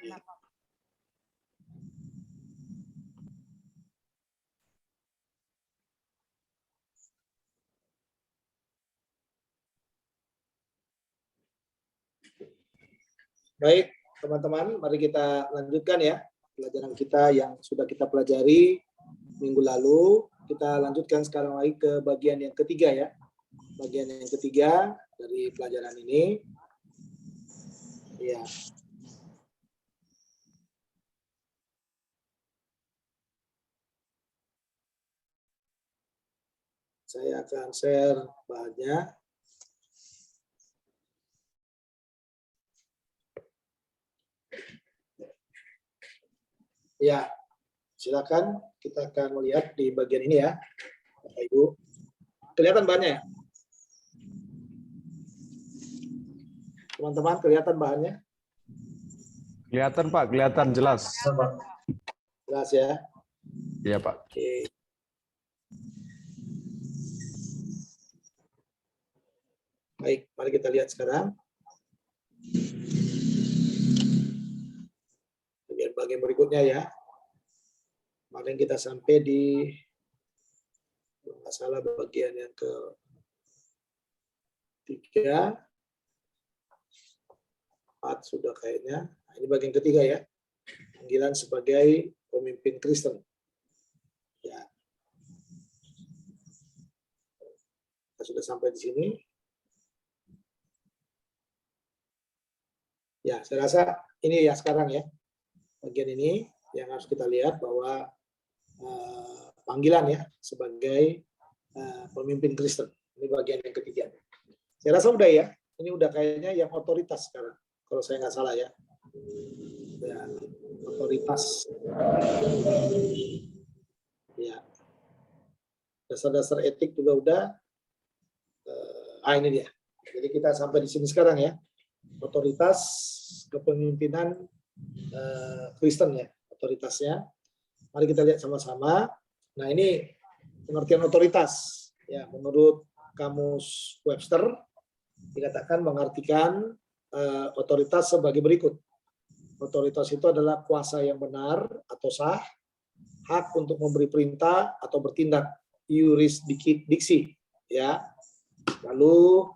Baik, teman-teman, mari kita lanjutkan ya pelajaran kita yang sudah kita pelajari minggu lalu. Kita lanjutkan sekarang lagi ke bagian yang ketiga ya. Bagian yang ketiga dari pelajaran ini. Ya. Saya akan share bahannya. Ya, silakan kita akan melihat di bagian ini ya, Bapak Ibu. Kelihatan bahannya? Teman-teman, kelihatan bahannya? Kelihatan Pak, kelihatan jelas. Jelas ya? Iya Pak. Oke. Baik, mari kita lihat sekarang. Bagian berikutnya ya. Kemarin kita sampai di masalah bagian yang ke-3, 4 sudah kayaknya. Nah, ini bagian ketiga ya. Panggilan sebagai pemimpin Kristen. Ya. Kita sudah sampai di sini. Ya, saya rasa ini ya sekarang ya. Bagian ini yang harus kita lihat bahwa panggilan ya sebagai pemimpin Kristen. Ini bagian yang ketiga. Saya rasa udah ya. Ini udah kayaknya yang otoritas sekarang. Kalau saya nggak salah ya. Ya, otoritas. Ya. Dasar-dasar etik juga udah. Ini dia. Jadi kita sampai di sini sekarang ya. Otoritas kepemimpinan Kristen ya, otoritasnya. Mari kita lihat sama-sama. Nah, ini pengertian otoritas. Ya, menurut Kamus Webster dikatakan mengartikan otoritas sebagai berikut. Otoritas itu adalah kuasa yang benar atau sah, hak untuk memberi perintah atau bertindak, yurisdiksi, ya. Lalu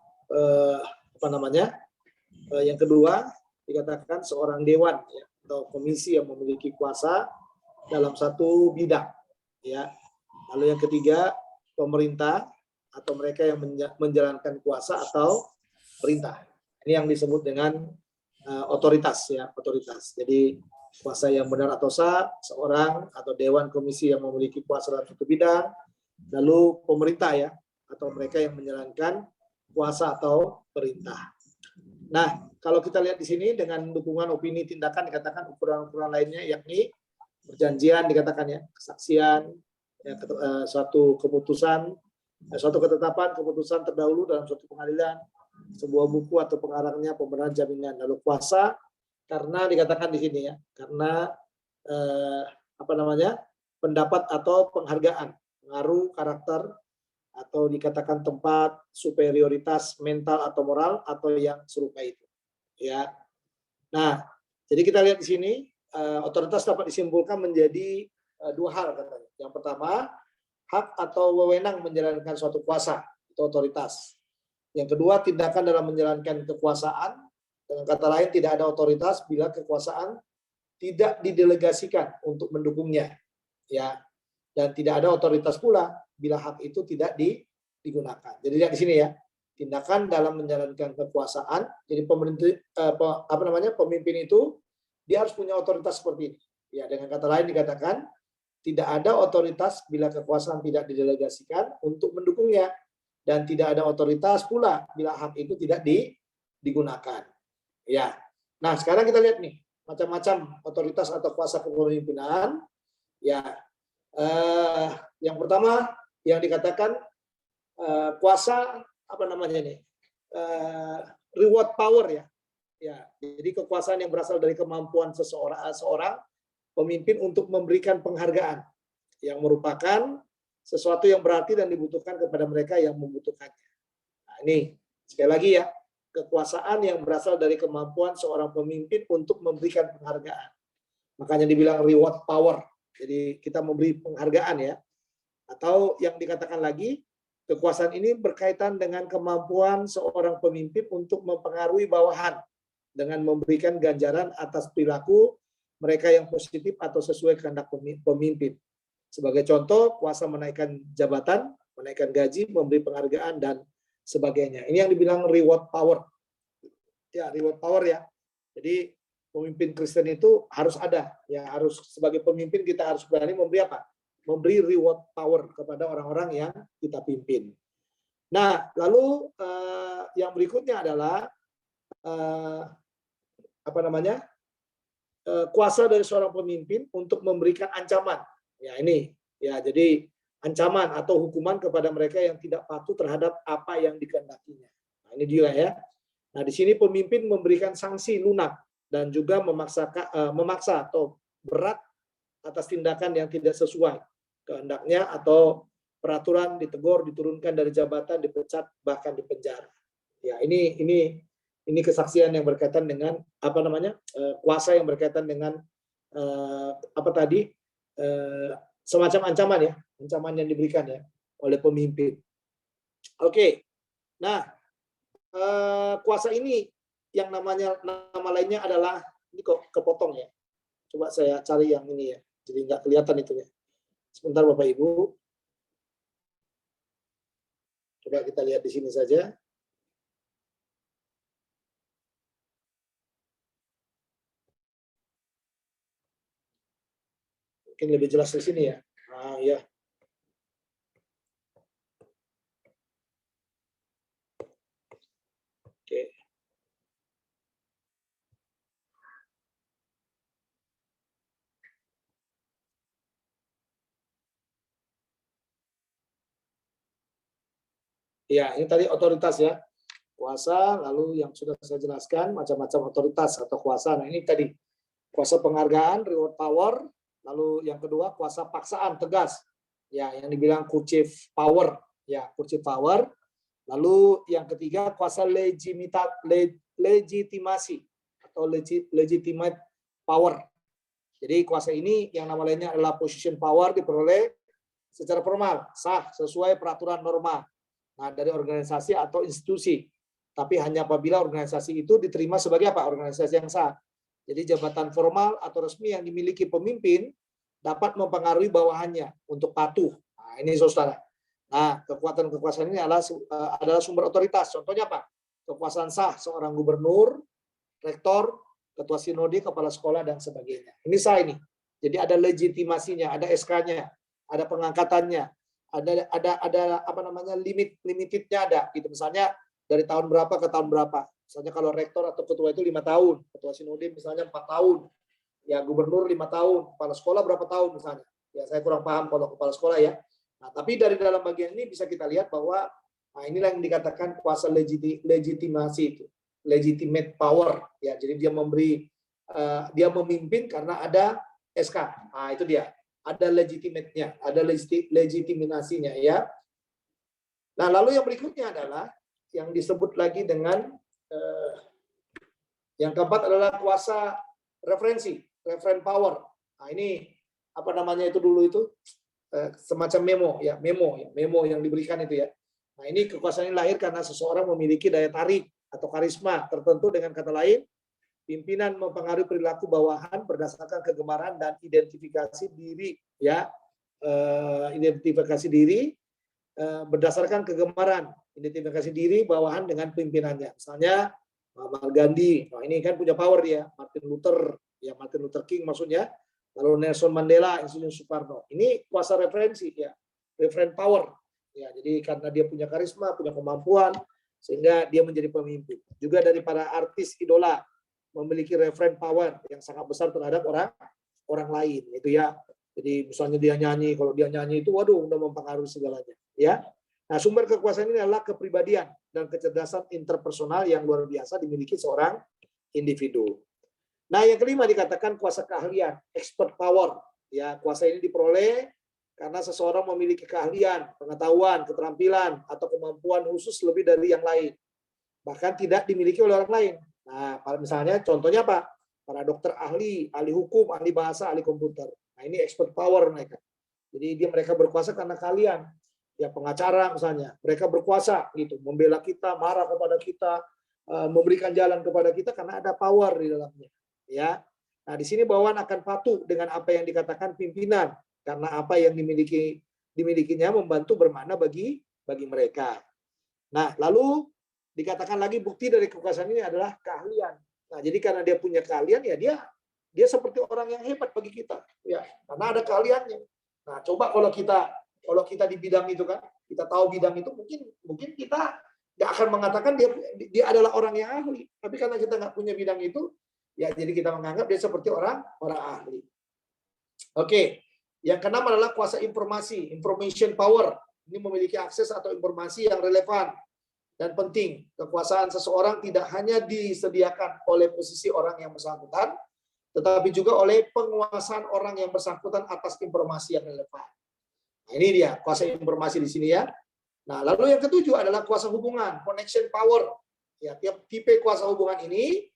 yang kedua dikatakan seorang dewan ya, atau komisi yang memiliki kuasa dalam satu bidang, ya. Lalu yang ketiga pemerintah atau mereka yang menjalankan kuasa atau perintah. Ini yang disebut dengan otoritas ya, otoritas. Jadi kuasa yang benar atau sah, seorang atau dewan komisi yang memiliki kuasa dalam satu bidang, lalu pemerintah ya, atau mereka yang menjalankan kuasa atau perintah. Nah, kalau kita lihat di sini dengan dukungan opini tindakan dikatakan ukuran-ukuran lainnya yakni perjanjian dikatakan ya, kesaksian, ya, suatu keputusan, suatu ketetapan keputusan terdahulu dalam suatu pengadilan, sebuah buku atau pengarangnya, pembenaran jaminan. Lalu kuasa karena dikatakan di sini ya, karena pendapat atau penghargaan, pengaruh karakter atau dikatakan tempat superioritas mental atau moral atau yang serupa itu. Ya. Nah, jadi kita lihat di sini otoritas dapat disimpulkan menjadi dua hal katanya. Yang pertama, hak atau wewenang menjalankan suatu kuasa atau otoritas. Yang kedua, tindakan dalam menjalankan kekuasaan. Dengan kata lain, tidak ada otoritas bila kekuasaan tidak didelegasikan untuk mendukungnya. Ya. Dan tidak ada otoritas pula bila hak itu tidak digunakan. Jadi lihat di sini ya, tindakan dalam menjalankan kekuasaan. Jadi pemimpin itu dia harus punya otoritas seperti ini. Ya, dengan kata lain dikatakan tidak ada otoritas bila kekuasaan tidak didelegasikan untuk mendukungnya, dan tidak ada otoritas pula bila hak itu tidak digunakan. Ya. Nah, sekarang kita lihat nih macam-macam otoritas atau kuasa kepemimpinan. Ya. Yang pertama yang dikatakan kuasa reward power ya. Ya, jadi kekuasaan yang berasal dari kemampuan seorang pemimpin untuk memberikan penghargaan yang merupakan sesuatu yang berarti dan dibutuhkan kepada mereka yang membutuhkannya. Nah, ini sekali lagi ya, kekuasaan yang berasal dari kemampuan seorang pemimpin untuk memberikan penghargaan. Makanya dibilang reward power. Jadi kita memberi penghargaan ya. Atau yang dikatakan lagi, kekuasaan ini berkaitan dengan kemampuan seorang pemimpin untuk mempengaruhi bawahan dengan memberikan ganjaran atas perilaku mereka yang positif atau sesuai kehendak pemimpin. Sebagai contoh, kuasa menaikkan jabatan, menaikkan gaji, memberi penghargaan, dan sebagainya. Ini yang dibilang reward power. Ya, reward power ya. Jadi pemimpin Kristen itu harus ada. Ya, harus sebagai pemimpin kita harus berani memberi apa? Memberi reward power kepada orang-orang yang kita pimpin. Nah, lalu yang berikutnya adalah kuasa dari seorang pemimpin untuk memberikan ancaman. Ya, ini ya, jadi ancaman atau hukuman kepada mereka yang tidak patuh terhadap apa yang dikehendakinya. Nah, ini dia ya. Nah, di sini pemimpin memberikan sanksi lunak dan juga memaksa atau berat atas tindakan yang tidak sesuai kehendaknya atau peraturan, ditegur, diturunkan dari jabatan, dipecat, bahkan dipenjara. Ya, ini kesaksian yang berkaitan dengan kuasa yang berkaitan dengan semacam ancaman ya, ancaman yang diberikan ya oleh pemimpin. Oke. Nah, kuasa ini yang nama lainnya adalah, ini kok kepotong ya. Coba saya cari yang ini ya. Jadi nggak kelihatan itu ya. Sebentar Bapak Ibu. Coba kita lihat di sini saja. Mungkin lebih jelas di sini ya. Nah, ya. Oke. Ya, ini tadi otoritas ya. Kuasa, lalu yang sudah saya jelaskan, macam-macam otoritas atau kuasa. Nah, ini tadi kuasa penghargaan, reward power. Lalu yang kedua, kuasa paksaan, tegas. Ya, yang dibilang coercive power. Ya, coercive power. Lalu yang ketiga, kuasa legitimasi atau legitimate power. Jadi kuasa ini yang nama lainnya adalah position power, diperoleh secara formal, sah, sesuai peraturan norma. Nah, dari organisasi atau institusi. Tapi hanya apabila organisasi itu diterima sebagai apa? Organisasi yang sah. Jadi jabatan formal atau resmi yang dimiliki pemimpin dapat mempengaruhi bawahannya untuk patuh. Nah, ini saudara. Nah, kekuasaan ini adalah sumber otoritas. Contohnya apa? Kekuasaan sah seorang gubernur, rektor, ketua sinode, kepala sekolah, dan sebagainya. Ini sah ini. Jadi ada legitimasinya, ada SK-nya, ada pengangkatannya, ada limitednya ada. Gitu. Misalnya dari tahun berapa ke tahun berapa. Misalnya kalau rektor atau ketua itu 5 tahun, ketua sinode misalnya 4 tahun, ya gubernur 5 tahun, kepala sekolah berapa tahun misalnya. Ya saya kurang paham kalau kepala sekolah ya. Nah, tapi dari dalam bagian ini bisa kita lihat bahwa inilah yang dikatakan kuasa legitimasi itu, legitimate power. Ya, jadi dia dia memimpin karena ada SK. Nah, itu dia. Ada legitimate-nya, ada legitimasinya ya. Nah, lalu yang berikutnya adalah yang disebut lagi dengan yang keempat adalah kuasa referen power. Nah, ini itu dulu itu semacam memo yang diberikan itu ya. Nah, ini kekuasaan ini lahir karena seseorang memiliki daya tarik atau karisma tertentu, dengan kata lain, pimpinan mempengaruhi perilaku bawahan berdasarkan kegemaran dan identifikasi diri ya. Identifikasi diri berdasarkan kegemaran, identifikasi diri bawahan dengan pimpinannya. Misalnya Muhammad Gandhi, nah ini kan punya power dia, Martin Luther King maksudnya, lalu Nelson Mandela, Insinyur Soekarno. Ini kuasa referensi ya, referen power. Ya, jadi karena dia punya karisma, punya kemampuan, sehingga dia menjadi pemimpin. Juga dari para artis idola memiliki referen power yang sangat besar terhadap orang lain, itu ya. Jadi misalnya dia nyanyi, kalau dia nyanyi itu waduh udah mempengaruhi segalanya, ya. Nah, sumber kekuasaan ini adalah kepribadian dan kecerdasan interpersonal yang luar biasa dimiliki seorang individu. Nah, yang kelima dikatakan kuasa keahlian, expert power. Ya, kuasa ini diperoleh karena seseorang memiliki keahlian, pengetahuan, keterampilan, atau kemampuan khusus lebih dari yang lain. bahkan tidak dimiliki oleh orang lain. Nah, misalnya contohnya apa? Para dokter ahli, ahli hukum, ahli bahasa, ahli komputer. Nah, ini expert power mereka. Jadi mereka berkuasa karena kalian. Ya, pengacara misalnya, mereka berkuasa gitu, membela kita, marah kepada kita, memberikan jalan kepada kita karena ada power di dalamnya. Ya. Nah, di sini bawahan akan patuh dengan apa yang dikatakan pimpinan karena apa yang dimilikinya membantu bermakna bagi mereka. Nah, lalu dikatakan lagi bukti dari kekuasaan ini adalah keahlian. Nah, jadi karena dia punya keahlian ya dia seperti orang yang hebat bagi kita. Ya, karena ada keahliannya. Nah, coba kalau kita di bidang itu kan, kita tahu bidang itu mungkin kita nggak akan mengatakan dia adalah orang yang ahli. Tapi karena kita nggak punya bidang itu, ya jadi kita menganggap dia seperti orang ahli. Oke, yang keenam adalah kuasa informasi, information power. Ini memiliki akses atau informasi yang relevan dan penting. Kekuasaan seseorang tidak hanya disediakan oleh posisi orang yang bersangkutan, tetapi juga oleh penguasaan orang yang bersangkutan atas informasi yang relevan. Nah, ini dia kuasa informasi di sini ya. Nah, lalu yang ketujuh adalah kuasa hubungan, connection power. Ya, tiap tipe kuasa hubungan ini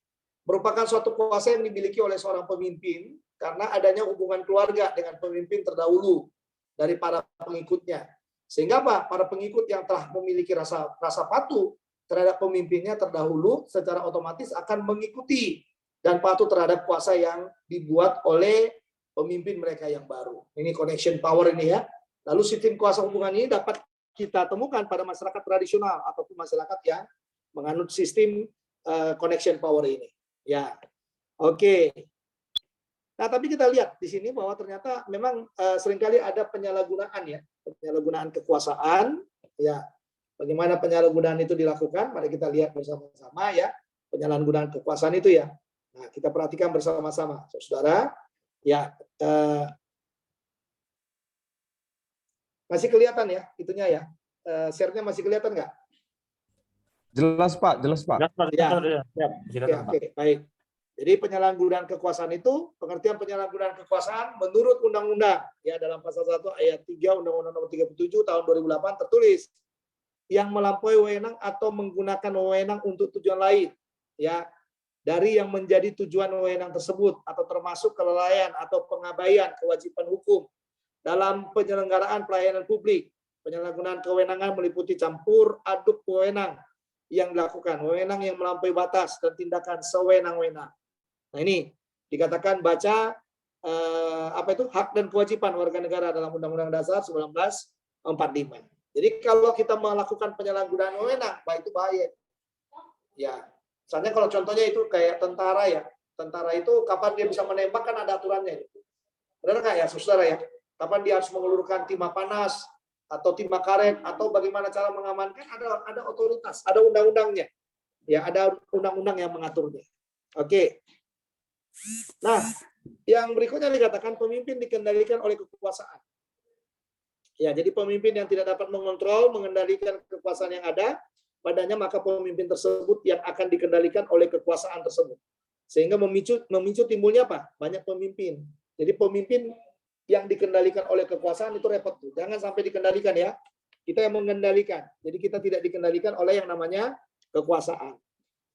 merupakan suatu kuasa yang dimiliki oleh seorang pemimpin karena adanya hubungan keluarga dengan pemimpin terdahulu dari para pengikutnya. Sehingga apa? Para pengikut yang telah memiliki rasa patuh terhadap pemimpinnya terdahulu secara otomatis akan mengikuti dan patuh terhadap kuasa yang dibuat oleh pemimpin mereka yang baru. Ini connection power ini ya. Lalu sistem kuasa hubungan ini dapat kita temukan pada masyarakat tradisional ataupun masyarakat yang menganut sistem connection power ini. Ya, oke. Nah, tapi kita lihat di sini bahwa ternyata memang seringkali ada penyalahgunaan ya, penyalahgunaan kekuasaan. Ya, bagaimana penyalahgunaan itu dilakukan? Mari kita lihat bersama-sama ya, penyalahgunaan kekuasaan itu ya. Nah, kita perhatikan bersama-sama, saudara. Ya, masih kelihatan ya, itunya ya. Share-nya masih kelihatan nggak? Jelas Pak, jelas Pak. Ya, oke, baik. Jadi penyalahgunaan kekuasaan itu, pengertian penyalahgunaan kekuasaan menurut undang-undang ya dalam pasal 1 ayat 3 Undang-Undang Nomor 37 tahun 2008 tertulis yang melampaui wewenang atau menggunakan wewenang untuk tujuan lain ya dari yang menjadi tujuan wewenang tersebut atau termasuk kelalaian atau pengabaian kewajiban hukum dalam penyelenggaraan pelayanan publik. Penyalahgunaan kewenangan meliputi campur aduk wewenang yang dilakukan, wewenang yang melampaui batas dan tindakan sewenang-wenang. Nah, ini dikatakan baca hak dan kewajiban warga negara dalam Undang-Undang Dasar 1945. Jadi kalau kita melakukan penyalahgunaan wewenang, baik itu bahaya. Ya, misalnya kalau contohnya itu kayak tentara ya, tentara itu kapan dia bisa menembak kan ada aturannya. Benar nggak ya, saudara ya? Kapan dia harus mengulurkan timah panas atau timah karet atau bagaimana cara mengamankan ada otoritas, ada undang-undangnya. Ya, ada undang-undang yang mengaturnya. Oke. Nah, yang berikutnya dikatakan pemimpin dikendalikan oleh kekuasaan. Ya, jadi pemimpin yang tidak dapat mengontrol, mengendalikan kekuasaan yang ada padanya, maka pemimpin tersebut yang akan dikendalikan oleh kekuasaan tersebut. Sehingga memicu timbulnya apa? Banyak pemimpin. Jadi pemimpin yang dikendalikan oleh kekuasaan itu repot tuh. Jangan sampai dikendalikan ya. Kita yang mengendalikan. Jadi kita tidak dikendalikan oleh yang namanya kekuasaan.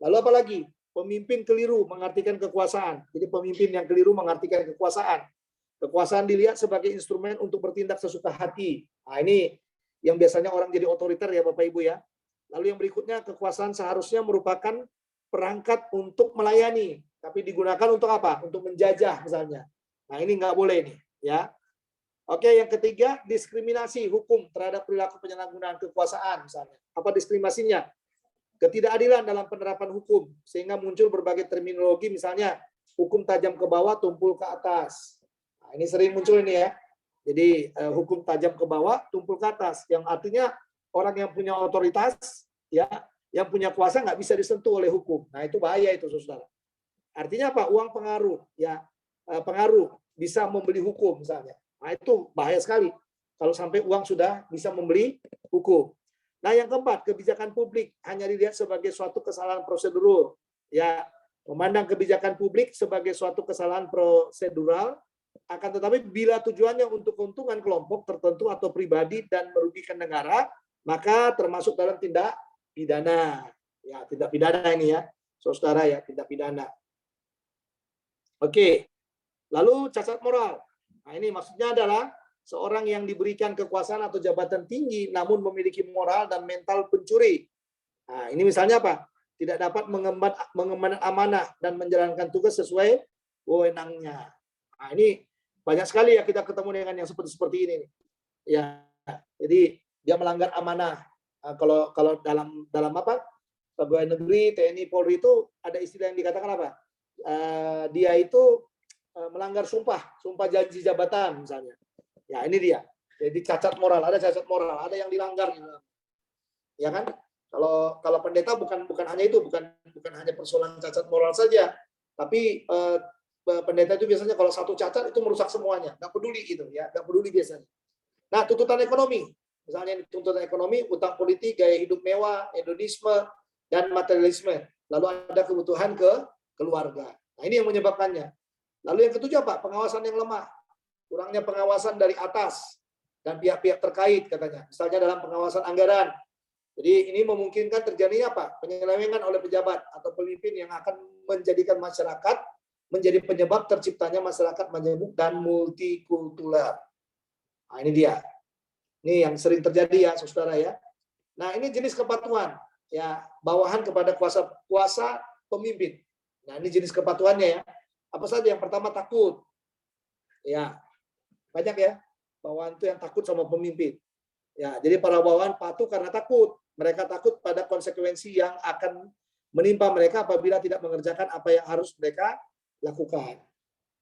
Lalu apa lagi? Pemimpin keliru mengartikan kekuasaan. Jadi pemimpin yang keliru mengartikan kekuasaan. Kekuasaan dilihat sebagai instrumen untuk bertindak sesuka hati. Nah, ini yang biasanya orang jadi otoriter ya Bapak Ibu ya. Lalu yang berikutnya, kekuasaan seharusnya merupakan perangkat untuk melayani. Tapi digunakan untuk apa? Untuk menjajah misalnya. Nah, ini nggak boleh nih ya. Oke, yang ketiga, diskriminasi hukum terhadap perilaku penyalahgunaan kekuasaan misalnya. Apa diskriminasinya? Ketidakadilan dalam penerapan hukum sehingga muncul berbagai terminologi misalnya hukum tajam ke bawah, tumpul ke atas. Nah, ini sering muncul ini ya. Jadi hukum tajam ke bawah, tumpul ke atas, yang artinya orang yang punya otoritas ya, yang punya kuasa nggak bisa disentuh oleh hukum. Nah, itu bahaya itu, Saudara. Artinya apa? Uang pengaruh ya, pengaruh bisa membeli hukum misalnya. Nah, itu bahaya sekali kalau sampai uang sudah bisa membeli hukum. Nah, yang keempat, kebijakan publik hanya dilihat sebagai suatu kesalahan prosedural. Ya, memandang kebijakan publik sebagai suatu kesalahan prosedural, akan tetapi bila tujuannya untuk keuntungan kelompok tertentu atau pribadi dan merugikan negara, maka termasuk dalam tindak pidana. Ya, tindak pidana ini ya, saudara ya, tindak pidana. Oke, lalu cacat moral. Nah, ini maksudnya adalah seorang yang diberikan kekuasaan atau jabatan tinggi namun memiliki moral dan mental pencuri. Nah, ini misalnya apa? Tidak dapat mengemban amanah dan menjalankan tugas sesuai wewenangnya. Nah, ini banyak sekali ya kita ketemu dengan yang seperti ini. Ya, jadi dia melanggar amanah. Nah, kalau dalam apa? Pegawai negeri, TNI, Polri itu ada istilah yang dikatakan apa? Dia itu melanggar sumpah janji jabatan misalnya. Ya, ini dia. Jadi cacat moral, ada cacat moral, ada yang dilanggar. Ya kan? Kalau pendeta bukan hanya itu, bukan hanya persoalan cacat moral saja, tapi pendeta itu biasanya kalau satu cacat itu merusak semuanya, nggak peduli gitu ya, nggak peduli biasanya. Nah, tuntutan ekonomi, misalnya tuntutan ekonomi, utang politik, gaya hidup mewah, hedonisme, dan materialisme. Lalu ada kebutuhan keluarga. Nah, ini yang menyebabkannya. Lalu yang ketujuh apa? Pengawasan yang lemah. Kurangnya pengawasan dari atas dan pihak-pihak terkait katanya. Misalnya dalam pengawasan anggaran. Jadi ini memungkinkan terjadinya apa? Penyelewengan oleh pejabat atau pemimpin yang akan menjadikan masyarakat menjadi penyebab terciptanya masyarakat majemuk dan multikultural. Nah, ini dia. Ini yang sering terjadi ya, saudara ya. Nah, ini jenis kepatuhan. Ya, bawahan kepada kuasa pemimpin. Nah, ini jenis kepatuhannya ya. Apa saja? Yang pertama takut. Ya, banyak ya. Bawahan itu yang takut sama pemimpin. Ya, jadi para bawahan patuh karena takut. Mereka takut pada konsekuensi yang akan menimpa mereka apabila tidak mengerjakan apa yang harus mereka lakukan.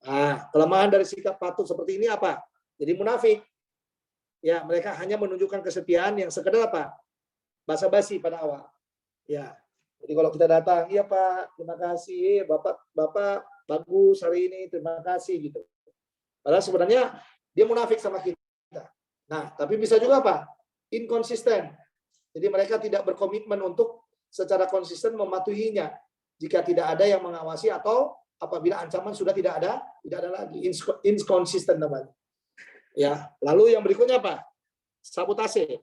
Nah, kelemahan dari sikap patuh seperti ini apa? Jadi munafik. Ya, mereka hanya menunjukkan kesetiaan yang sekedar apa? Basa-basi pada awal. Ya, jadi kalau kita datang, iya Pak, terima kasih, Bapak bagus hari ini, terima kasih gitu. Padahal sebenarnya dia munafik sama kita. Nah, tapi bisa juga apa? Inkonsisten. Jadi mereka tidak berkomitmen untuk secara konsisten mematuhinya. Jika tidak ada yang mengawasi atau apabila ancaman sudah tidak ada lagi. Inkonsisten namanya. Ya, lalu yang berikutnya apa? Sabotase.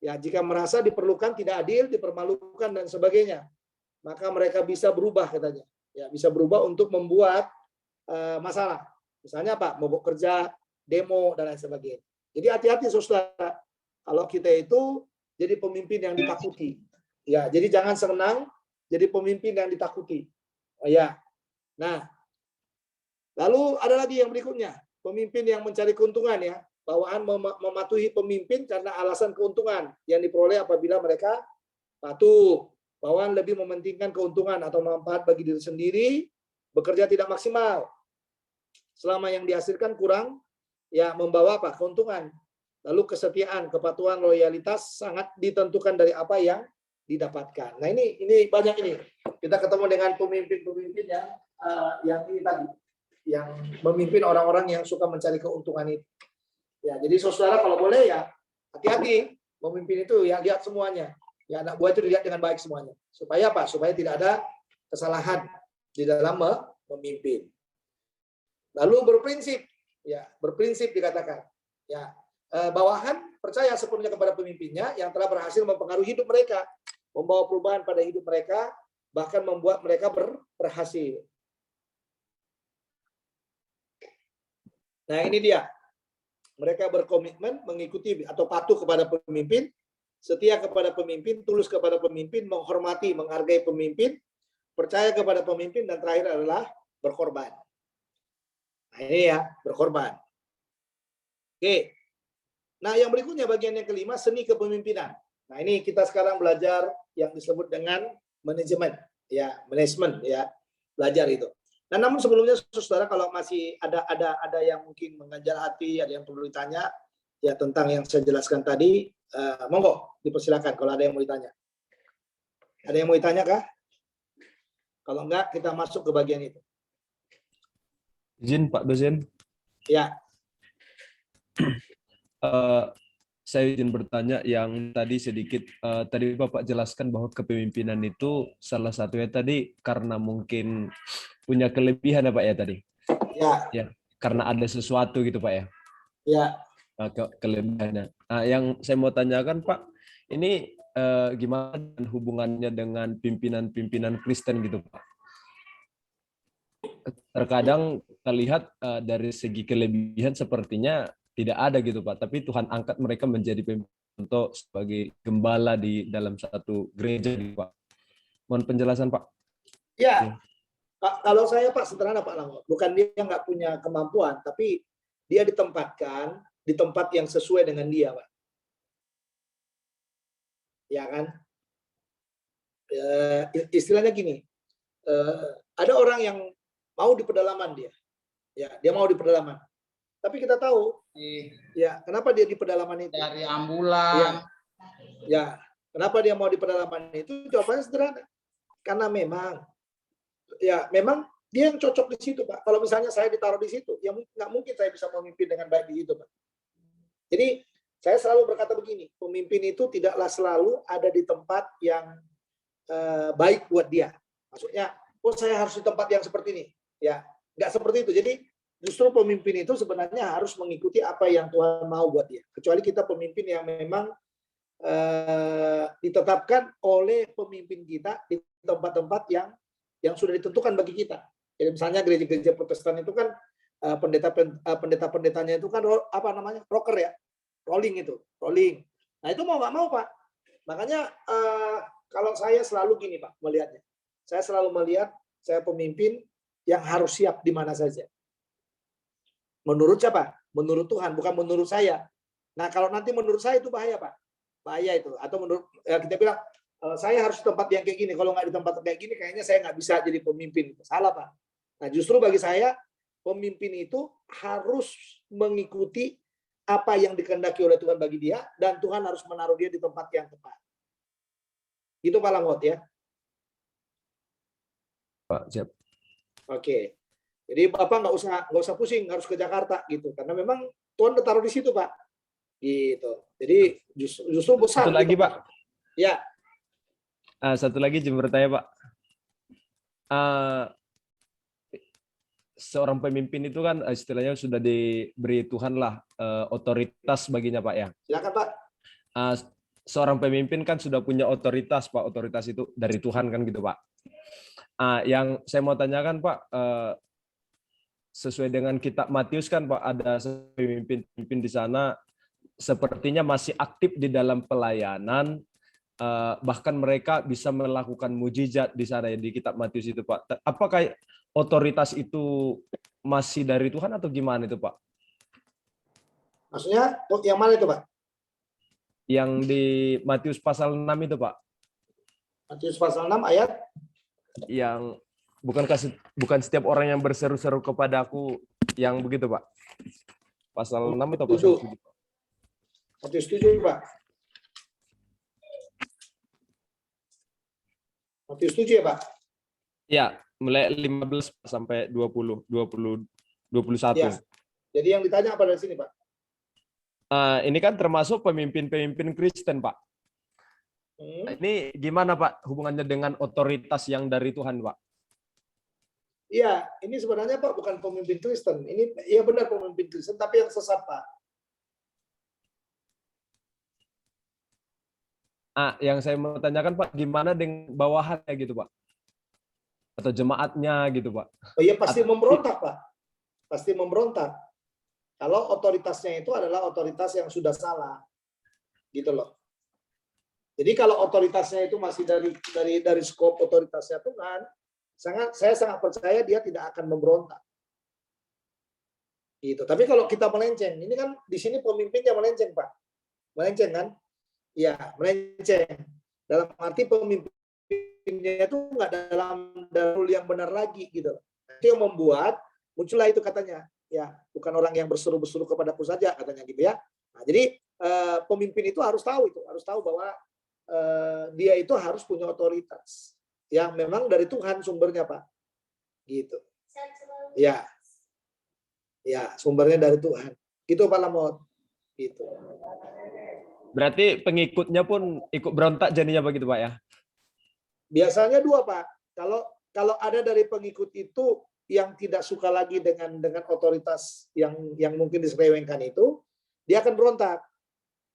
Ya, jika merasa diperlukan tidak adil, dipermalukan dan sebagainya, maka mereka bisa berubah katanya. Ya, bisa berubah untuk membuat masalah. Misalnya apa? Mogok kerja, demo dan lain sebagainya. Jadi hati-hati saudara. Kalau kita itu jadi pemimpin yang ditakuti. Ya, jadi jangan senang jadi pemimpin yang ditakuti. Oh, ya. Nah, lalu ada lagi yang berikutnya, pemimpin yang mencari keuntungan ya. Bawaan mematuhi pemimpin karena alasan keuntungan yang diperoleh apabila mereka patuh. Bawaan lebih mementingkan keuntungan atau manfaat bagi diri sendiri, bekerja tidak maksimal. Selama yang dihasilkan kurang, ya membawa apa? Keuntungan. Lalu kesetiaan, kepatuhan, loyalitas sangat ditentukan dari apa yang didapatkan. Nah, ini banyak ini. Kita ketemu dengan pemimpin-pemimpin yang ini tadi, yang memimpin orang-orang yang suka mencari keuntungan itu. Ya, jadi saudara kalau boleh ya hati-hati memimpin itu ya, lihat semuanya. Ya, anak buah itu dilihat dengan baik semuanya. Supaya apa? Supaya tidak ada kesalahan di dalam memimpin. Lalu berprinsip, ya, berprinsip dikatakan. Ya, bawahan percaya sepenuhnya kepada pemimpinnya yang telah berhasil mempengaruhi hidup mereka, membawa perubahan pada hidup mereka, bahkan membuat mereka berhasil. Nah, ini dia. Mereka berkomitmen mengikuti atau patuh kepada pemimpin, setia kepada pemimpin, tulus kepada pemimpin, menghormati, menghargai pemimpin, percaya kepada pemimpin, dan terakhir adalah berkorban. Nah, ini ya, berkorban. Oke. Nah, yang berikutnya bagian yang kelima, seni kepemimpinan. Nah, ini kita sekarang belajar yang disebut dengan manajemen, ya, manajemen, ya, belajar itu. Nah, namun sebelumnya, saudara, kalau masih ada yang mungkin mengganjal hati, ada yang perlu ditanya, ya tentang yang saya jelaskan tadi, monggo dipersilakan kalau ada yang mau ditanya. Ada yang mau ditanya kah? Kalau enggak, kita masuk ke bagian itu. Izin Pak Dosen. Ya. Saya izin bertanya yang tadi sedikit, tadi Bapak jelaskan bahwa kepemimpinan itu salah satunya tadi karena mungkin punya kelebihan ya Pak ya tadi? Ya. Ya, karena ada sesuatu gitu Pak ya? Ya. Kelebihannya. Nah, yang saya mau tanyakan Pak, ini gimana hubungannya dengan pimpinan-pimpinan Kristen gitu Pak? Terkadang kita lihat dari segi kelebihan sepertinya tidak ada gitu Pak, tapi Tuhan angkat mereka menjadi pemimpin untuk sebagai gembala di dalam satu gereja gitu Pak. Mohon penjelasan Pak. Ya, kalau saya Pak sederhana Pak Lango, bukan dia nggak punya kemampuan, tapi dia ditempatkan di tempat yang sesuai dengan dia Pak. Ya kan? Istilahnya gini, ada orang yang mau di pedalaman dia mau di pedalaman. Tapi kita tahu, ya kenapa dia di pedalaman itu? Dari ambulan. Ya, kenapa dia mau di pedalaman itu? Jawabannya sederhana. Karena memang dia yang cocok di situ, Pak. Kalau misalnya saya ditaruh di situ, ya nggak mungkin saya bisa memimpin dengan baik di situ, Pak. Jadi saya selalu berkata begini, pemimpin itu tidaklah selalu ada di tempat yang baik buat dia. Maksudnya, saya harus di tempat yang seperti ini. Ya, nggak seperti itu. Jadi justru pemimpin itu sebenarnya harus mengikuti apa yang Tuhan mau buat dia. Kecuali kita pemimpin yang memang ditetapkan oleh pemimpin kita di tempat-tempat yang sudah ditentukan bagi kita. Jadi misalnya gereja-gereja Protestan itu kan pendeta-pendetanya itu kan apa namanya, rocker ya, rolling. Nah itu mau nggak mau Pak. Makanya kalau saya selalu gini Pak melihatnya. Saya selalu melihat saya pemimpin yang harus siap di mana saja. Menurut siapa? Menurut Tuhan, bukan menurut saya. Nah kalau nanti menurut saya itu bahaya Pak. Bahaya itu. Atau menurut kita bilang, saya harus di tempat yang kayak gini. Kalau nggak di tempat kayak gini, kayaknya saya nggak bisa jadi pemimpin. Salah Pak. Nah justru bagi saya, pemimpin itu harus mengikuti apa yang dikehendaki oleh Tuhan bagi dia, dan Tuhan harus menaruh dia di tempat yang tepat. Gitu Pak Langot ya. Pak, siap. Oke. Jadi Bapak nggak usah pusing harus ke Jakarta gitu, karena memang Tuhan udah taruh di situ Pak. Gitu. Jadi justru besar. Satu lagi gitu, Pak. Ya. Satu lagi izin bertanya Pak. Seorang pemimpin itu kan istilahnya sudah diberi Tuhan lah otoritas baginya Pak ya. Silakan Pak. Seorang pemimpin kan sudah punya otoritas Pak. Otoritas itu dari Tuhan kan gitu Pak. Yang saya mau tanyakan Pak, sesuai dengan kitab Matius kan Pak, ada pemimpin di sana sepertinya masih aktif di dalam pelayanan, bahkan mereka bisa melakukan mujizat di sana yang di kitab Matius itu Pak. Apakah otoritas itu masih dari Tuhan atau gimana itu Pak? Maksudnya yang mana itu Pak? Yang di Matius pasal 6 itu Pak. Matius pasal 6 ayat? Yang bukan setiap orang yang berseru-seru kepadaku yang begitu Pak. Pasal 6 itu pasal 7. Matius 7 Pak. Matius 7 ya Pak? Ya, mulai 15 sampai 21. Ya. Jadi yang ditanya apa dari sini Pak? Ini kan termasuk pemimpin-pemimpin Kristen Pak. Ini gimana Pak hubungannya dengan otoritas yang dari Tuhan Pak? Iya, ini sebenarnya Pak bukan pemimpin Kristen. Ini ya benar pemimpin Kristen, tapi yang sesat Pak. Yang saya mau tanyakan Pak, gimana dengan bawahannya gitu Pak? Atau jemaatnya gitu Pak? Oh iya pasti memberontak Pak. Pasti memberontak. Kalau otoritasnya itu adalah otoritas yang sudah salah. Gitu loh. Jadi kalau otoritasnya itu masih dari skop otoritasnya Tuhan, saya sangat percaya dia tidak akan memberontak. Gitu. Tapi kalau kita melenceng, ini kan di sini pemimpinnya melenceng Pak. Melenceng kan? Ya, melenceng. Dalam arti pemimpinnya itu nggak dalam darul yang benar lagi gitu. Itu yang membuat muncullah itu katanya, ya bukan orang yang berseru-berseru kepadaku saja katanya gitu ya. Nah, jadi pemimpin itu harus tahu bahwa dia itu harus punya otoritas yang memang dari Tuhan sumbernya Pak. Gitu. Ya. Ya, sumbernya dari Tuhan. Gitu Pak Lamot. Gitu. Berarti pengikutnya pun ikut berontak jadinya begitu Pak ya? Biasanya dua Pak. Kalau ada dari pengikut itu yang tidak suka lagi dengan otoritas yang mungkin diselewengkan itu, dia akan berontak.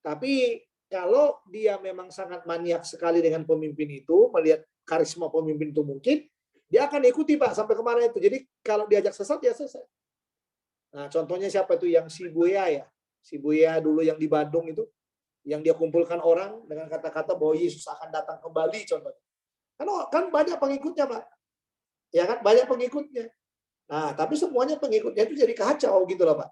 Tapi kalau dia memang sangat maniak sekali dengan pemimpin itu, melihat karisma pemimpin itu mungkin, dia akan ikuti Pak sampai kemana itu. Jadi kalau diajak sesat ya sesat. Nah, contohnya siapa itu yang Shibuya ya? Shibuya dulu yang di Bandung itu, yang dia kumpulkan orang dengan kata-kata bahwa Yesus akan datang kembali contohnya. Kan banyak pengikutnya Pak. Ya kan banyak pengikutnya. Nah, tapi semuanya pengikutnya itu jadi kacau gitu loh Pak.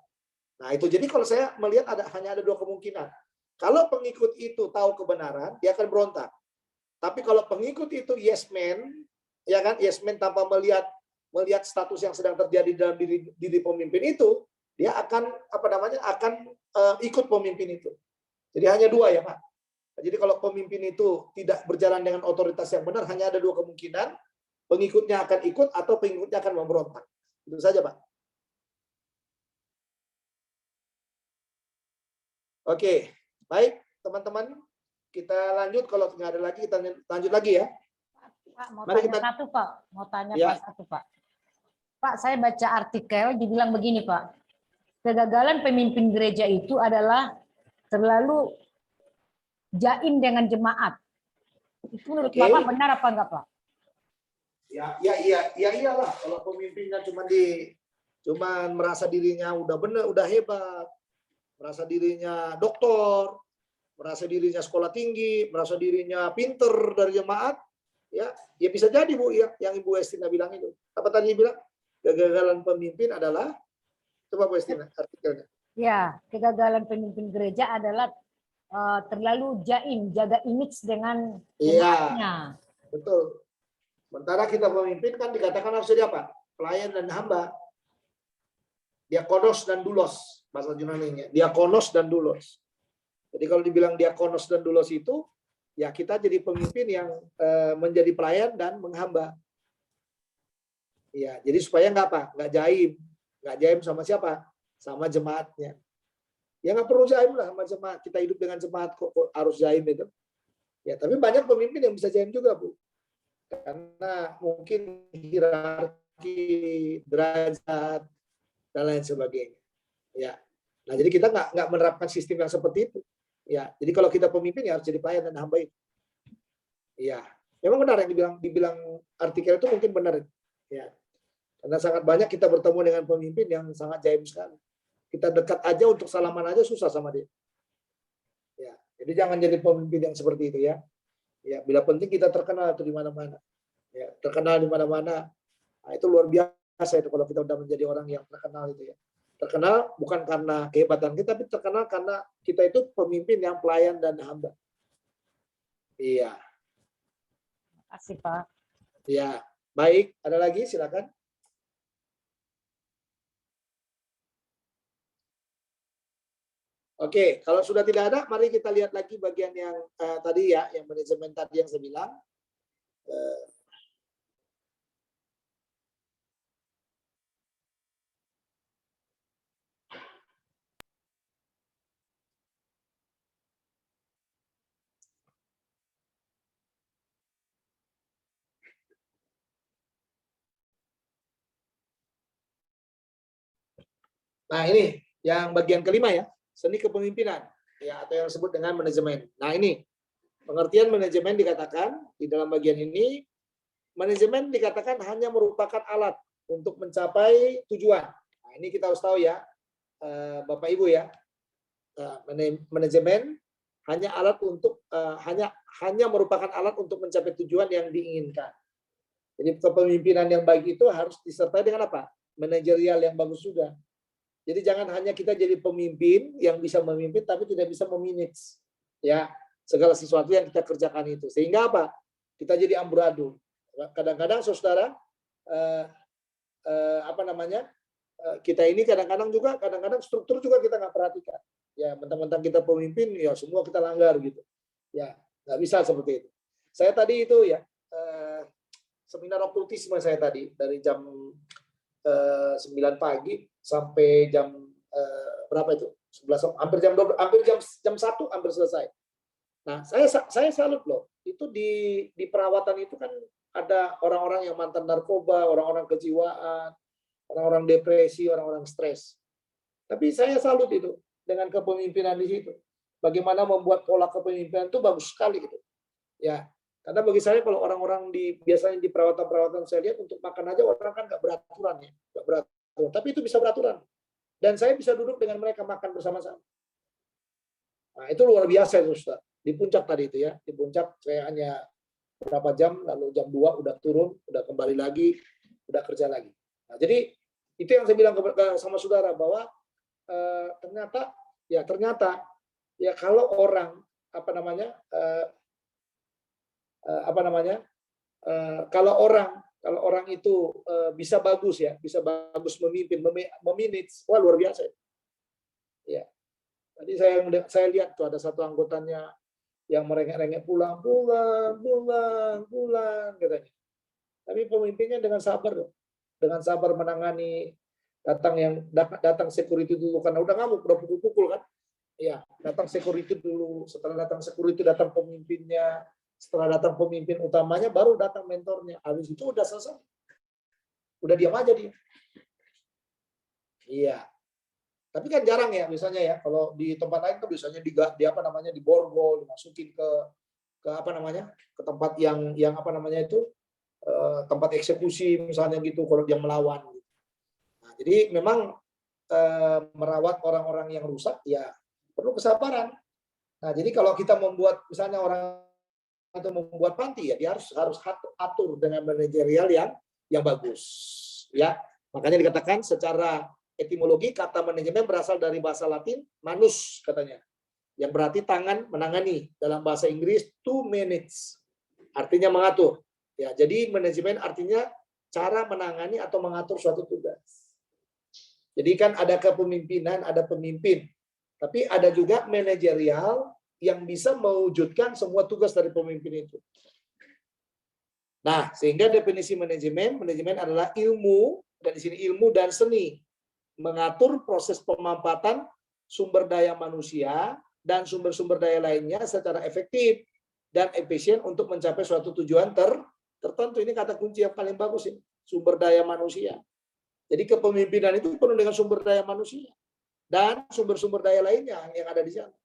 Nah, itu jadi kalau saya melihat hanya ada dua kemungkinan. Kalau pengikut itu tahu kebenaran, dia akan berontak. Tapi kalau pengikut itu yes man, ya kan, yes man tanpa melihat status yang sedang terjadi dalam diri pemimpin itu, dia akan ikut pemimpin itu. Jadi hanya dua ya Pak. Jadi kalau pemimpin itu tidak berjalan dengan otoritas yang benar, hanya ada dua kemungkinan, pengikutnya akan ikut atau pengikutnya akan memberontak. Itu saja Pak. Oke, baik teman-teman, kita lanjut. Kalau nggak ada lagi, kita lanjut lagi ya. Pak, mau tanya satu Pak, mau tanya ya. Pak satu Pak. Pak, saya baca artikel dibilang begini Pak, kegagalan pemimpin gereja itu adalah terlalu jaim dengan jemaat. Itu menurut Bapak benar apa enggak Pak? Ya iyalah. Kalau pemimpinnya cuma merasa dirinya udah benar, udah hebat, merasa dirinya doktor, merasa dirinya sekolah tinggi, merasa dirinya pinter dari jemaat, ya bisa jadi Bu ya, yang Ibu Estina bilang itu. Apa tadi bilang? Kegagalan pemimpin adalah, coba Bu Estina artikelnya. Ya, kegagalan pemimpin gereja adalah terlalu jaim, jaga image dengan jemaatnya. Betul. Sementara kita pemimpin kan dikatakan harus jadi apa? Pelayan dan hamba. Diakonos dan dulos bahasa Yunaninya. Diakonos dan dulos. Jadi kalau dibilang diakonos dan dulos itu, ya kita jadi pemimpin yang menjadi pelayan dan menghamba. Ya, jadi supaya nggak jaim sama siapa? Sama jemaatnya. Ya nggak perlu jaim lah sama jemaat. Kita hidup dengan jemaat kok harus jaim itu. Ya, tapi banyak pemimpin yang bisa jaim juga Bu. Karena mungkin hierarki, derajat dan lain sebagainya. Ya. Nah, jadi kita nggak menerapkan sistem yang seperti itu. Ya, jadi kalau kita pemimpin ya harus jadi pelayan dan hamba itu. Iya, memang benar yang dibilang artikel itu mungkin benar. Ya, karena sangat banyak kita bertemu dengan pemimpin yang sangat jaim sekali. Kita dekat aja untuk salaman aja susah sama dia. Ya, jadi jangan jadi pemimpin yang seperti itu ya. Ya, bila penting kita terkenal itu di mana-mana. Ya, terkenal di mana-mana. Nah, itu luar biasa itu kalau kita udah menjadi orang yang terkenal itu ya. Terkenal bukan karena kehebatan kita, tapi terkenal karena kita itu pemimpin yang pelayan dan hamba. Iya. Terima kasih Pak. Iya. Baik, ada lagi silakan. Oke, kalau sudah tidak ada, mari kita lihat lagi bagian yang tadi ya, yang manajemen tadi yang saya bilang. Nah, ini yang bagian kelima ya, seni kepemimpinan ya, atau yang disebut dengan manajemen. Nah, ini pengertian manajemen dikatakan di dalam bagian ini, manajemen dikatakan hanya merupakan alat untuk mencapai tujuan. Nah, ini kita harus tahu ya, Bapak Ibu ya, manajemen hanya alat untuk hanya merupakan alat untuk mencapai tujuan yang diinginkan. Jadi kepemimpinan yang baik itu harus disertai dengan apa? Manajerial yang bagus juga. Jadi jangan hanya kita jadi pemimpin yang bisa memimpin tapi tidak bisa memanage ya segala sesuatu yang kita kerjakan itu. Sehingga apa? Kita jadi amburadul. Kadang-kadang saudara kita ini kadang-kadang struktur juga kita nggak perhatikan. Ya mentang-mentang kita pemimpin ya semua kita langgar gitu. Ya nggak bisa seperti itu. Saya tadi itu ya seminar okultisme saya tadi dari jam 9 pagi sampai jam berapa itu? 11, hampir jam 12, hampir jam 1 hampir selesai. Nah, saya salut loh. Itu di perawatan itu kan ada orang-orang yang mantan narkoba, orang-orang kejiwaan, orang-orang depresi, orang-orang stres. Tapi saya salut itu dengan kepemimpinan di situ. bagaimana membuat pola kepemimpinan itu bagus sekali gitu. Ya, karena bagi saya kalau orang-orang biasanya di perawatan-perawatan saya lihat untuk makan aja orang kan nggak beraturan ya, nggak beraturan. Tapi itu bisa beraturan. Dan saya bisa duduk dengan mereka makan bersama-sama. Nah, itu luar biasa itu, Ustaz. Di puncak tadi itu ya, di puncak saya hanya berapa jam, lalu jam 2 udah turun, udah kembali lagi, udah kerja lagi. Nah, jadi itu yang saya bilang sama saudara bahwa ternyata ya kalau orang kalau orang itu bisa bagus ya, bisa bagus memimpin, memanage, wah luar biasa. Ya. Tadi saya lihat tuh ada satu anggotanya yang merengek-rengek pulang katanya. Tapi pemimpinnya dengan sabar menangani datang security dulu karena udah ngamuk, udah pukul-pukul kan. Ya, datang security dulu, setelah datang security datang pemimpinnya, setelah datang pemimpin utamanya baru datang mentornya. Habis itu udah selesai. Udah diam aja dia. Iya. Tapi kan jarang ya misalnya ya kalau di tempat lain kan biasanya di borgol, dimasukin ke tempat yang tempat eksekusi misalnya gitu kalau dia melawan. Nah, jadi memang merawat orang-orang yang rusak ya perlu kesabaran. Nah, jadi kalau kita membuat misalnya orang atau membuat panti ya dia harus atur dengan manajerial yang bagus ya. Makanya dikatakan secara etimologi kata manajemen berasal dari bahasa Latin manus katanya, yang berarti tangan menangani. Dalam bahasa Inggris to manage, artinya mengatur. Ya, jadi manajemen artinya cara menangani atau mengatur suatu tugas. Jadi kan ada kepemimpinan, ada pemimpin, tapi ada juga manajerial yang bisa mewujudkan semua tugas dari pemimpin itu. Nah, sehingga definisi manajemen adalah ilmu, dan di sini ilmu dan seni mengatur proses pemanfaatan sumber daya manusia dan sumber-sumber daya lainnya secara efektif dan efisien untuk mencapai suatu tujuan tertentu. Ini kata kunci yang paling bagus ini, sumber daya manusia. Jadi kepemimpinan itu penuh dengan sumber daya manusia dan sumber-sumber daya lainnya yang ada di sana.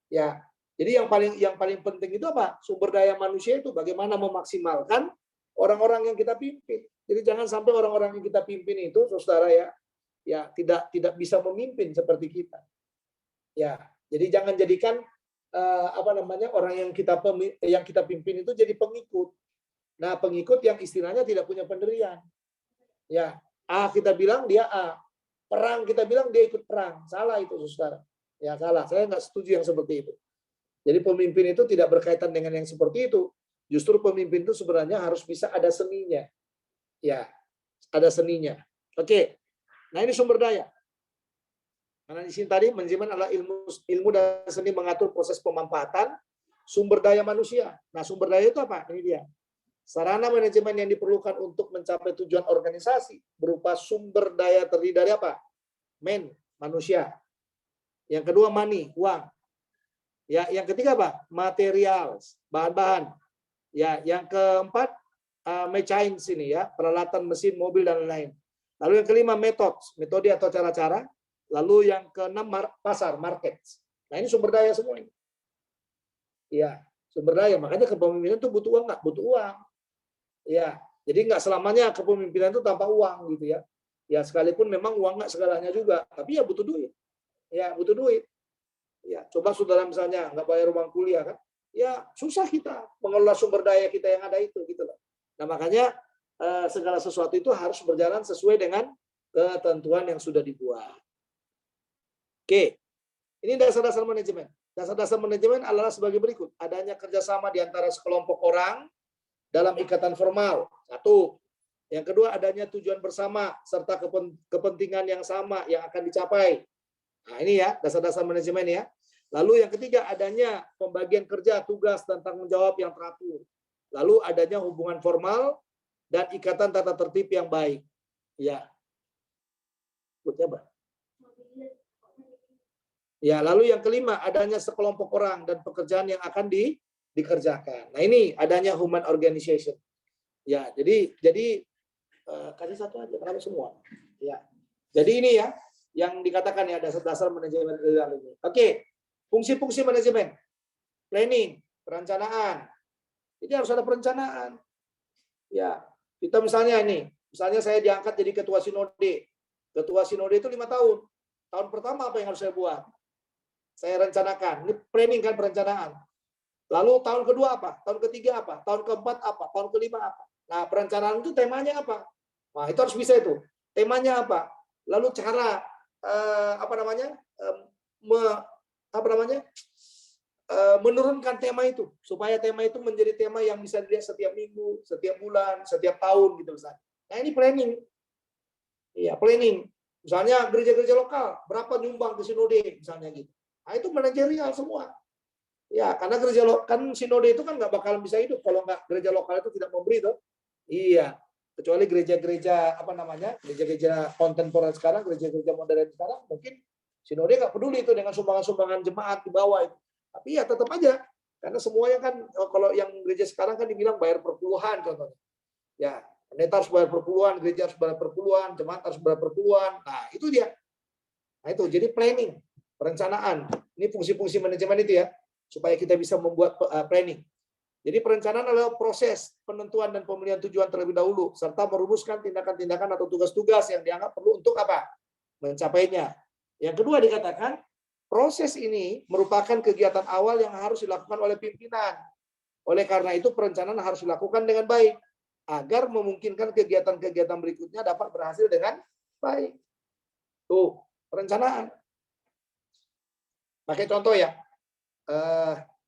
Ya, jadi yang paling penting itu apa? Sumber daya manusia itu bagaimana memaksimalkan orang-orang yang kita pimpin. Jadi jangan sampai orang-orang yang kita pimpin itu, saudara ya tidak bisa memimpin seperti kita. Ya, jadi jangan jadikan orang yang kita pimpin itu jadi pengikut. Nah, pengikut yang istilahnya tidak punya pendirian. Ya, A kita bilang dia A, perang kita bilang dia ikut perang. Salah itu, saudara. Ya salah. Saya nggak setuju yang seperti itu. Jadi pemimpin itu tidak berkaitan dengan yang seperti itu. Justru pemimpin itu sebenarnya harus bisa ada seninya. Ya, ada seninya. Oke. Nah, ini sumber daya. Karena di sini tadi manajemen adalah ilmu dan seni mengatur proses pemanfaatan sumber daya manusia. Nah, sumber daya itu apa? Ini dia. Sarana manajemen yang diperlukan untuk mencapai tujuan organisasi berupa sumber daya terdiri dari apa? Manusia. Yang kedua money, uang. Ya, yang ketiga apa? Material, bahan-bahan. Ya, yang keempat machines ini ya, peralatan mesin, mobil dan lain-lain. Lalu yang kelima metode atau cara-cara. Lalu yang keenam pasar, market. Nah, ini sumber daya semua ini. Ya, sumber daya. Makanya kepemimpinan itu butuh uang nggak? Butuh uang. Ya, jadi nggak selamanya kepemimpinan itu tanpa uang gitu ya. Ya, sekalipun memang uang nggak segalanya juga, tapi ya butuh duit. Ya, butuh duit. Ya, coba saudara misalnya nggak bayar uang kuliah kan? Ya, susah kita mengelola sumber daya kita yang ada itu gitu loh. Nah, makanya segala sesuatu itu harus berjalan sesuai dengan ketentuan yang sudah dibuat. Oke, ini dasar-dasar manajemen. Dasar-dasar manajemen adalah sebagai berikut. Adanya kerjasama di antara sekelompok orang dalam ikatan formal. Satu. Yang kedua, adanya tujuan bersama serta kepentingan yang sama yang akan dicapai. Nah, ini ya, dasar-dasar manajemen ya. Lalu yang ketiga, adanya pembagian kerja, tugas, dan tanggung jawab yang teratur. Lalu adanya hubungan formal dan ikatan tata tertib yang baik. Ya. Apa? Ya, lalu yang kelima, adanya sekelompok orang dan pekerjaan yang akan dikerjakan. Nah, ini adanya human organization. Ya, jadi kasih satu aja karena semua. Ya. Jadi ini ya yang dikatakan ya dasar-dasar manajemen ini. Oke. Fungsi-fungsi manajemen, planning, perencanaan. Jadi harus ada perencanaan. Ya, kita misalnya misalnya saya diangkat jadi ketua sinode. Ketua sinode itu 5 tahun. Tahun pertama apa yang harus saya buat? Saya rencanakan. Ini planning kan, perencanaan. Lalu tahun kedua apa? Tahun ketiga apa? Tahun keempat apa? Tahun kelima apa? Nah, perencanaan itu temanya apa? Nah, itu harus bisa itu. Temanya apa? Lalu cara menurunkan tema itu supaya tema itu menjadi tema yang bisa dilihat setiap minggu, setiap bulan, setiap tahun gitu misalnya. Nah, ini planning. Iya, planning. Misalnya gereja-gereja lokal, berapa nyumbang ke sinode misalnya gitu. Nah, itu manajerial semua. Ya, karena kan sinode itu kan nggak bakalan bisa hidup kalau nggak gereja lokal itu tidak memberi tuh. Iya, kecuali gereja-gereja gereja-gereja kontemporer sekarang, gereja-gereja modern sekarang, mungkin sinode nggak peduli itu dengan sumbangan-sumbangan jemaat di bawah itu. Tapi ya tetap aja, karena semuanya kan kalau yang gereja sekarang kan dibilang bayar per puluhan contohnya. Ya, pendeta harus bayar per puluhan, gereja harus bayar per puluhan, jemaat harus bayar per puluhan. Nah, itu dia. Nah, itu jadi planning, perencanaan. Ini fungsi-fungsi manajemen itu ya, supaya kita bisa membuat planning. Jadi perencanaan adalah proses penentuan dan pemilihan tujuan terlebih dahulu, serta merumuskan tindakan-tindakan atau tugas-tugas yang dianggap perlu untuk apa? Mencapainya. Yang kedua dikatakan, proses ini merupakan kegiatan awal yang harus dilakukan oleh pimpinan. Oleh karena itu perencanaan harus dilakukan dengan baik, agar memungkinkan kegiatan-kegiatan berikutnya dapat berhasil dengan baik. Tuh, perencanaan. Pakai contoh ya.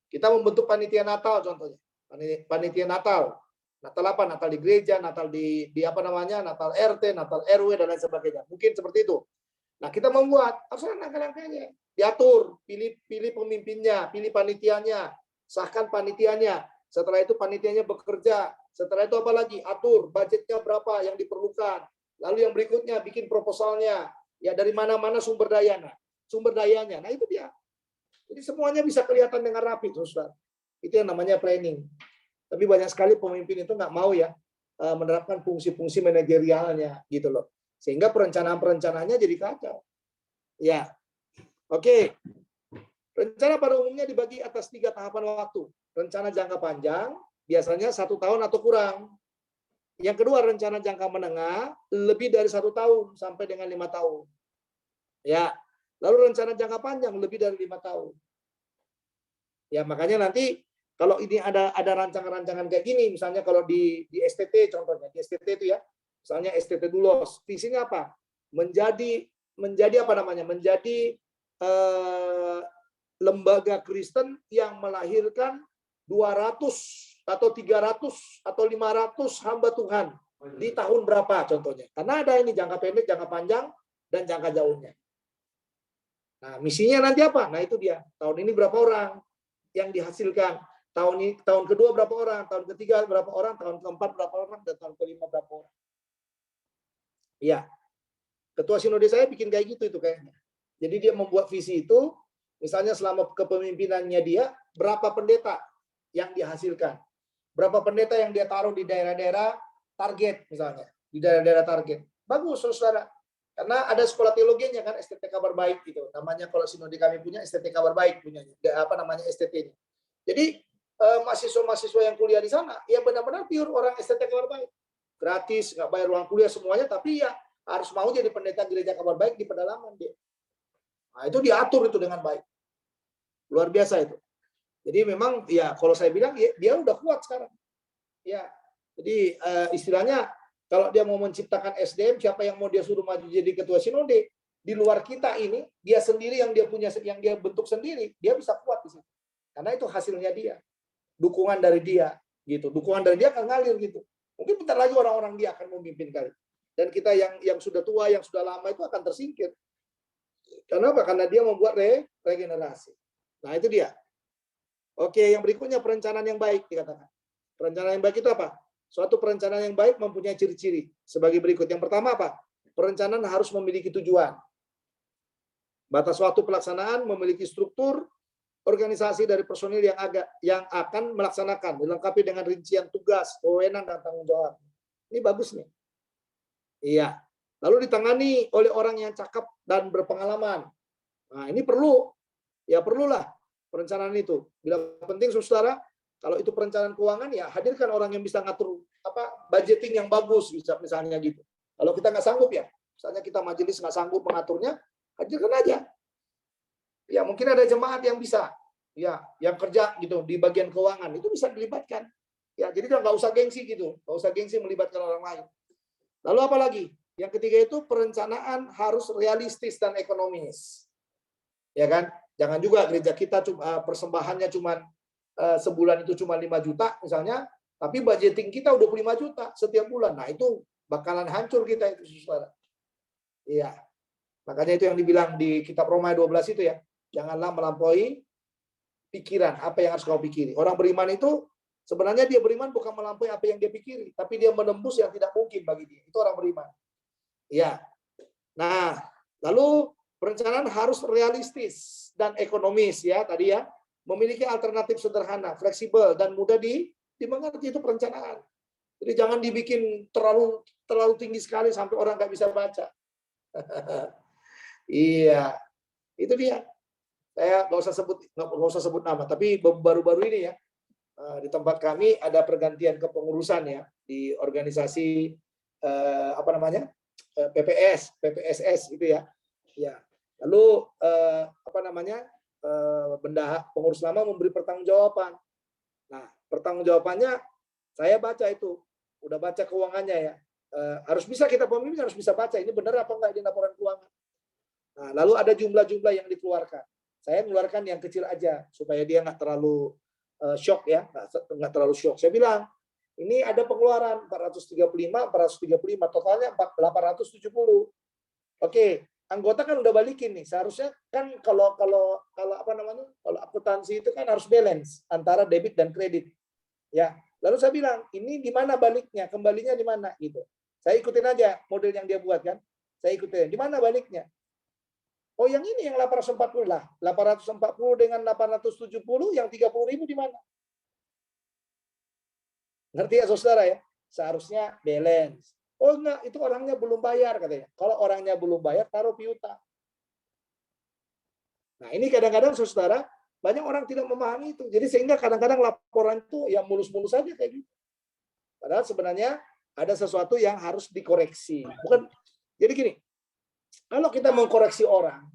Kita membentuk panitia Natal contohnya. Panitia Natal. Natal apa? Natal di gereja, Natal di Natal RT, Natal RW dan lain sebagainya. Mungkin seperti itu. Nah, kita membuat harus ada langkah-langkahnya. Diatur, pilih pemimpinnya, pilih panitianya, sahkan panitianya. Setelah itu panitianya bekerja. Setelah itu apa lagi? Atur budgetnya berapa yang diperlukan. Lalu yang berikutnya bikin proposalnya. Ya dari mana-mana sumber dayanya. Nah, itu dia. Jadi semuanya bisa kelihatan dengan rapi, Saudara. Itu yang namanya planning. Tapi banyak sekali pemimpin itu nggak mau ya menerapkan fungsi-fungsi manajerialnya gitu loh. Sehingga perencanaan-perencanaannya jadi kacau. Ya. Oke. Rencana pada umumnya dibagi atas 3 tahapan waktu. Rencana jangka panjang, biasanya 1 tahun atau kurang. Yang kedua, rencana jangka menengah, lebih dari 1 tahun sampai dengan 5 tahun. Ya. Lalu rencana jangka panjang lebih dari 5 tahun. Ya, makanya nanti kalau ini ada rancangan-rancangan kayak gini, misalnya kalau di STT contohnya, di STT itu ya, misalnya STT Dulos, visinya apa? Menjadi lembaga Kristen yang melahirkan 200 atau 300 atau 500 hamba Tuhan di tahun berapa contohnya. Karena ada ini jangka pendek, jangka panjang, dan jangka jauhnya. Nah, misinya nanti apa? Nah, itu dia. Tahun ini berapa orang yang dihasilkan? Tahun kedua berapa orang? Tahun ketiga berapa orang? Tahun keempat berapa orang? Dan tahun kelima berapa orang? Iya. Ketua sinode saya bikin kayak gitu itu kayaknya. Jadi dia membuat visi itu, misalnya selama kepemimpinannya dia, berapa pendeta yang dihasilkan? Berapa pendeta yang dia taruh di daerah-daerah target misalnya, di daerah-daerah target. Bagus, Saudara. Karena ada sekolah teologinya kan, STT Kabar Baik gitu. Namanya kalau sinode kami punya STT Kabar Baik punyanya. STT-nya. Jadi mahasiswa-mahasiswa yang kuliah di sana ya benar-benar pure orang STT Kabar Baik. Gratis, nggak bayar uang kuliah semuanya, tapi ya harus mau jadi pendeta gereja Kabar Baik di pedalaman dia. Nah, itu diatur itu dengan baik. Luar biasa itu. Jadi memang ya kalau saya bilang ya, dia udah kuat sekarang. Ya. Jadi istilahnya kalau dia mau menciptakan SDM, siapa yang mau dia suruh maju jadi ketua sinode? Di luar kita ini, dia sendiri yang dia bentuk sendiri, dia bisa kuat di situ. Karena itu hasilnya dia. Dukungan dari dia gitu. Dukungan dari dia akan ngalir gitu. Mungkin bentar lagi orang-orang dia akan memimpin kali. Dan kita yang sudah tua, yang sudah lama itu akan tersingkir. Kenapa? Karena dia membuat regenerasi. Nah, itu dia. Oke, yang berikutnya perencanaan yang baik dikatakan. Perencanaan yang baik itu apa? Suatu perencanaan yang baik mempunyai ciri-ciri sebagai berikut. Yang pertama apa? Perencanaan harus memiliki tujuan. Batas waktu pelaksanaan, memiliki struktur, organisasi dari personil yang akan melaksanakan, dilengkapi dengan rincian tugas, wewenang dan tanggung jawab. Ini bagus nih. Iya. Lalu ditangani oleh orang yang cakap dan berpengalaman. Nah, ini perlu. ya perlulah perencanaan itu. Bila penting, saudara, kalau itu perencanaan keuangan, ya hadirkan orang yang bisa ngatur budgeting yang bagus, misalnya gitu. Kalau kita nggak sanggup ya, misalnya kita majelis nggak sanggup mengaturnya, hadirkan aja. Ya mungkin ada jemaat yang bisa, ya yang kerja gitu di bagian keuangan, itu bisa dilibatkan. Ya jadi nggak usah gengsi gitu, nggak usah gengsi melibatkan orang lain. Lalu apa lagi? Yang ketiga itu perencanaan harus realistis dan ekonomis. Ya kan? Jangan juga gereja kita persembahannya cuma sebulan itu cuma 5 juta misalnya, tapi budgeting kita udah 25 juta setiap bulan. Nah, itu bakalan hancur kita itu, Saudara. Iya. Makanya itu yang dibilang di kitab Roma 12 itu ya. Janganlah melampaui pikiran apa yang harus kau pikiri. Orang beriman itu sebenarnya dia beriman bukan melampaui apa yang dia pikiri, tapi dia menembus yang tidak mungkin bagi dia. Itu orang beriman. Iya. Nah, lalu perencanaan harus realistis dan ekonomis ya tadi ya. Memiliki alternatif sederhana, fleksibel dan mudah dimengerti, itu perencanaan. Jadi jangan dibikin terlalu tinggi sekali sampai orang nggak bisa baca. Iya, itu dia. Saya nggak usah sebut nama, tapi baru-baru ini ya di tempat kami ada pergantian kepengurusan ya di organisasi PPSS gitu ya. Ya. Lalu pengurus lama memberi pertanggungjawaban. Nah, pertanggungjawabannya saya baca itu, udah baca keuangannya ya. Harus bisa kita pemimpin harus bisa baca ini benar apa enggak di laporan keuangan. Nah, lalu ada jumlah-jumlah yang dikeluarkan. Saya mengeluarkan yang kecil aja supaya dia nggak terlalu shock ya, nggak terlalu shock. Saya bilang ini ada pengeluaran 435, totalnya 870. Oke, anggota kan udah balikin nih. Seharusnya kan kalau akuntansi itu kan harus balance antara debit dan kredit. Ya. Lalu saya bilang, ini di mana baliknya? Kembalinya di mana gitu. Saya ikutin aja model yang dia buat kan. Saya ikutin. Di mana baliknya? Oh, yang ini yang 840 lah. 840 dengan 870 yang 30.000 di mana? Ngerti ya saudara ya? Seharusnya balance. Oh enggak, itu orangnya belum bayar katanya. Kalau orangnya belum bayar, taruh piutang. Nah ini kadang-kadang saudara, banyak orang tidak memahami itu. Jadi sehingga kadang-kadang laporan itu yang mulus-mulus saja kayak gitu. Padahal sebenarnya ada sesuatu yang harus dikoreksi. Bukan. Jadi gini, kalau kita mengkoreksi orang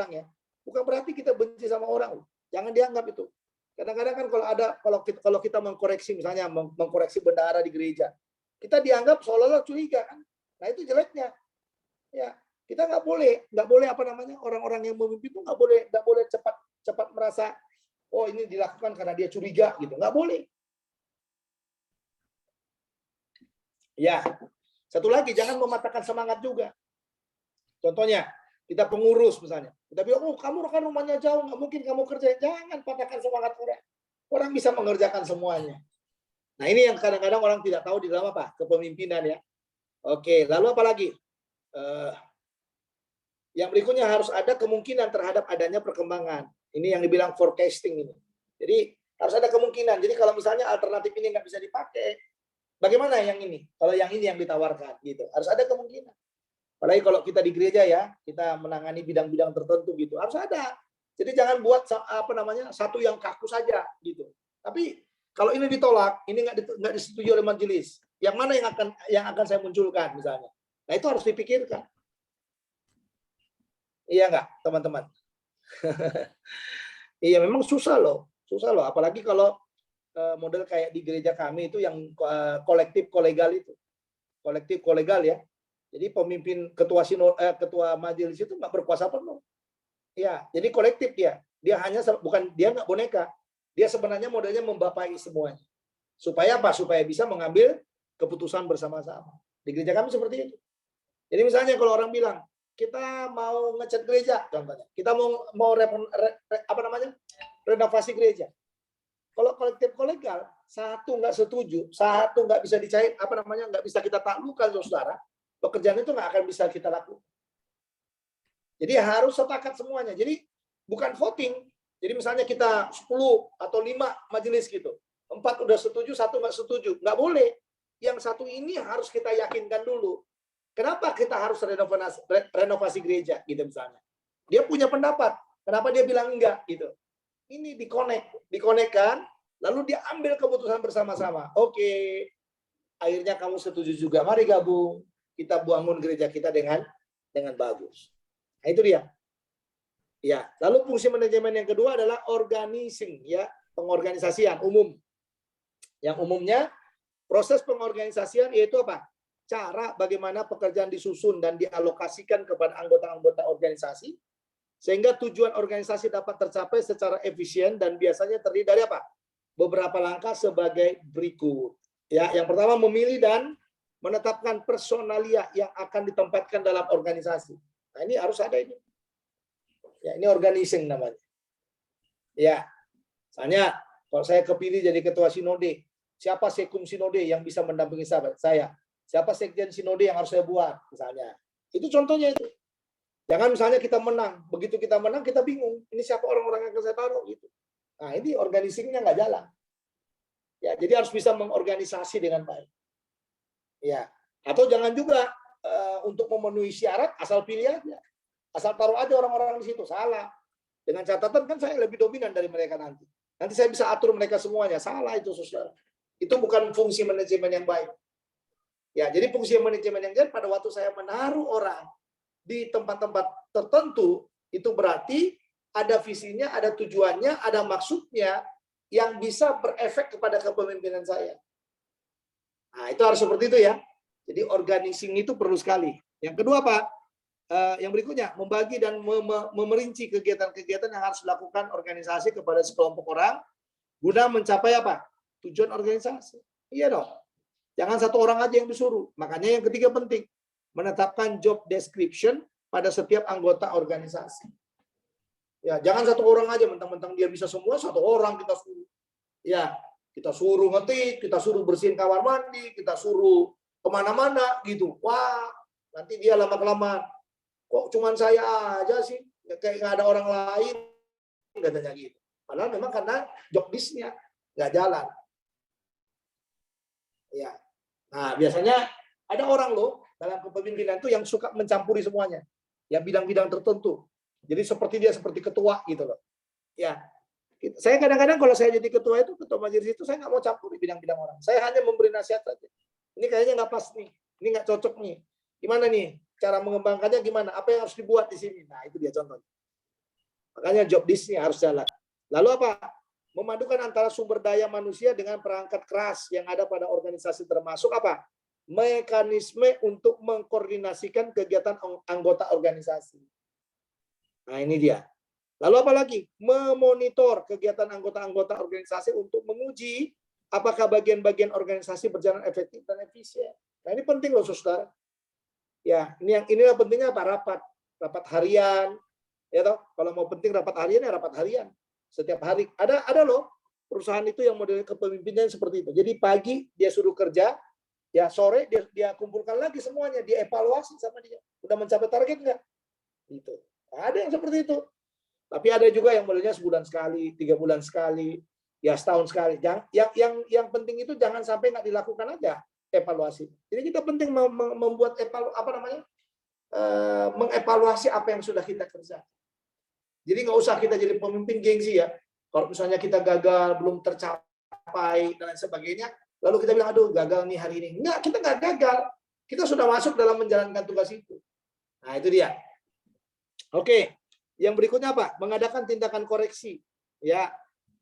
ya, bukan berarti kita benci sama orang. Jangan dianggap itu. Kadang-kadang kan kalau kita mengkoreksi, misalnya mengkoreksi bendahara di gereja, kita dianggap seolah-olah curiga kan. Nah itu jeleknya. Ya, kita nggak boleh orang-orang yang memimpin itu nggak boleh cepat merasa oh ini dilakukan karena dia curiga gitu. Nggak boleh. Ya, satu lagi jangan mematahkan semangat juga. Contohnya, kita pengurus misalnya. Kita bilang, oh kamu kan rumahnya jauh, nggak mungkin kamu kerja. Jangan patahkan semangat orang. Orang bisa mengerjakan semuanya. Nah ini yang kadang-kadang orang tidak tahu di dalam apa? Kepemimpinan ya. Oke, lalu apa lagi? Yang berikutnya harus ada kemungkinan terhadap adanya perkembangan. Ini yang dibilang forecasting ini. Jadi harus ada kemungkinan. Jadi kalau misalnya alternatif ini nggak bisa dipakai, bagaimana yang ini? Kalau yang ini yang ditawarkan gitu. Harus ada kemungkinan. Apalagi kalau kita di gereja ya, kita menangani bidang-bidang tertentu gitu, harus ada. Jadi jangan buat satu yang kaku saja gitu. Tapi kalau ini ditolak, ini nggak disetujui oleh majelis, yang mana yang akan saya munculkan misalnya. Nah itu harus dipikirkan. Iya nggak, teman-teman? Iya memang susah loh. Apalagi kalau model kayak di gereja kami itu yang kolektif kolegal itu, kolektif kolegal ya. Jadi pemimpin ketua majelis itu nggak berkuasa penuh. Ya, jadi kolektif dia. Dia nggak boneka. Dia sebenarnya modelnya membapai semuanya. Supaya apa? Supaya bisa mengambil keputusan bersama-sama. Di gereja kami seperti itu. Jadi misalnya kalau orang bilang, kita mau ngecat gereja, contohnya. Kita mau renovasi gereja. Kalau kolektif kolegal, satu nggak setuju, satu nggak bisa dicair, nggak bisa kita taklukkan, saudara. Pekerjaan itu nggak akan bisa kita lakukan. Jadi harus sepakat semuanya. Jadi bukan voting. Jadi misalnya kita 10 atau 5 majelis gitu. 4 udah setuju, 1 nggak setuju. Nggak boleh. Yang satu ini harus kita yakinkan dulu. Kenapa kita harus renovasi gereja gitu misalnya. Dia punya pendapat. Kenapa dia bilang enggak gitu? Ini dikonekkan, lalu dia ambil keputusan bersama-sama. Oke, akhirnya kamu setuju juga. Mari gabung, kita bangun gereja kita dengan bagus. Nah, itu dia. Ya, lalu fungsi manajemen yang kedua adalah organizing, ya, pengorganisasian umum. Yang umumnya proses pengorganisasian yaitu apa? Cara bagaimana pekerjaan disusun dan dialokasikan kepada anggota-anggota organisasi sehingga tujuan organisasi dapat tercapai secara efisien dan biasanya terdiri dari apa? Beberapa langkah sebagai berikut. Ya, yang pertama memilih dan menetapkan personalia yang akan ditempatkan dalam organisasi. Nah, ini harus ada ini. Ya, ini organizing namanya. Ya. Misalnya kalau saya kepilih jadi ketua sinode, siapa sekum sinode yang bisa mendampingi saya? Siapa sekjen sinode yang harus saya buat misalnya. Itu contohnya itu. Jangan misalnya kita menang, begitu kita menang kita bingung, ini siapa orang-orang yang akan saya taruh gitu. Nah, ini organizingnya nggak jalan. Ya, jadi harus bisa mengorganisasi dengan baik. Ya, atau jangan juga untuk memenuhi syarat asal pilih aja, asal taruh aja orang-orang di situ, salah. Dengan catatan kan saya lebih dominan dari mereka nanti. Nanti saya bisa atur mereka semuanya, salah itu saudara. Itu bukan fungsi manajemen yang baik. Ya, jadi fungsi manajemen yang baik pada waktu saya menaruh orang di tempat-tempat tertentu, itu berarti ada visinya, ada tujuannya, ada maksudnya yang bisa berefek kepada kepemimpinan saya. Nah, itu harus seperti itu ya. Jadi organizing itu perlu sekali. Yang kedua apa? Yang berikutnya, membagi dan memerinci kegiatan-kegiatan yang harus dilakukan organisasi kepada sekelompok orang guna mencapai apa? Tujuan organisasi. Iya dong. Jangan satu orang aja yang disuruh. Makanya yang ketiga penting, menetapkan job description pada setiap anggota organisasi. Ya, jangan satu orang aja mentang-mentang dia bisa semua, satu orang kita suruh. Ya, kita suruh ngetik, kita suruh bersihin kamar mandi, kita suruh kemana-mana gitu. Wah, nanti dia lama-kelamaan, kok cuman saya aja sih, kayak nggak ada orang lain, katanya gitu. Padahal memang karena job desk-nya nggak jalan. Ya, nah biasanya ada orang loh dalam kepemimpinan itu yang suka mencampuri semuanya, ya bidang-bidang tertentu. Jadi dia seperti ketua gitu loh. Ya, saya kadang-kadang kalau saya jadi ketua majelis itu saya nggak mau campur di bidang-bidang orang. Saya hanya memberi nasihat saja. Ini kayaknya nggak pas nih, ini nggak cocok nih. Gimana nih cara mengembangkannya gimana? Apa yang harus dibuat di sini? Nah itu dia contohnya. Makanya job desk-nya harus jalan. Lalu apa? Memadukan antara sumber daya manusia dengan perangkat keras yang ada pada organisasi termasuk apa? Mekanisme untuk mengkoordinasikan kegiatan anggota organisasi. Nah, ini dia. Lalu apa lagi? Memonitor kegiatan anggota-anggota organisasi untuk menguji apakah bagian-bagian organisasi berjalan efektif dan efisien. Nah, ini penting loh, saudara. Ya, inilah pentingnya apa? Rapat harian. Ya toh, kalau mau penting rapat harian ya rapat harian. Setiap hari ada loh perusahaan itu yang model kepemimpinan seperti itu. Jadi pagi dia suruh kerja, ya sore dia kumpulkan lagi semuanya, dia evaluasi sama dia. Udah mencapai target nggak? Gitu. Ada yang seperti itu. Tapi ada juga yang modelnya sebulan sekali, 3 bulan sekali, ya setahun sekali. Yang penting itu jangan sampai nggak dilakukan aja evaluasi. Jadi kita penting membuat mengevaluasi apa yang sudah kita kerjakan. Jadi nggak usah kita jadi pemimpin gengsi ya. Kalau misalnya kita gagal, belum tercapai, dan lain sebagainya, lalu kita bilang, aduh gagal nih hari ini. Enggak, kita nggak gagal. Kita sudah masuk dalam menjalankan tugas itu. Nah, itu dia. Oke, yang berikutnya apa? Mengadakan tindakan koreksi. Ya,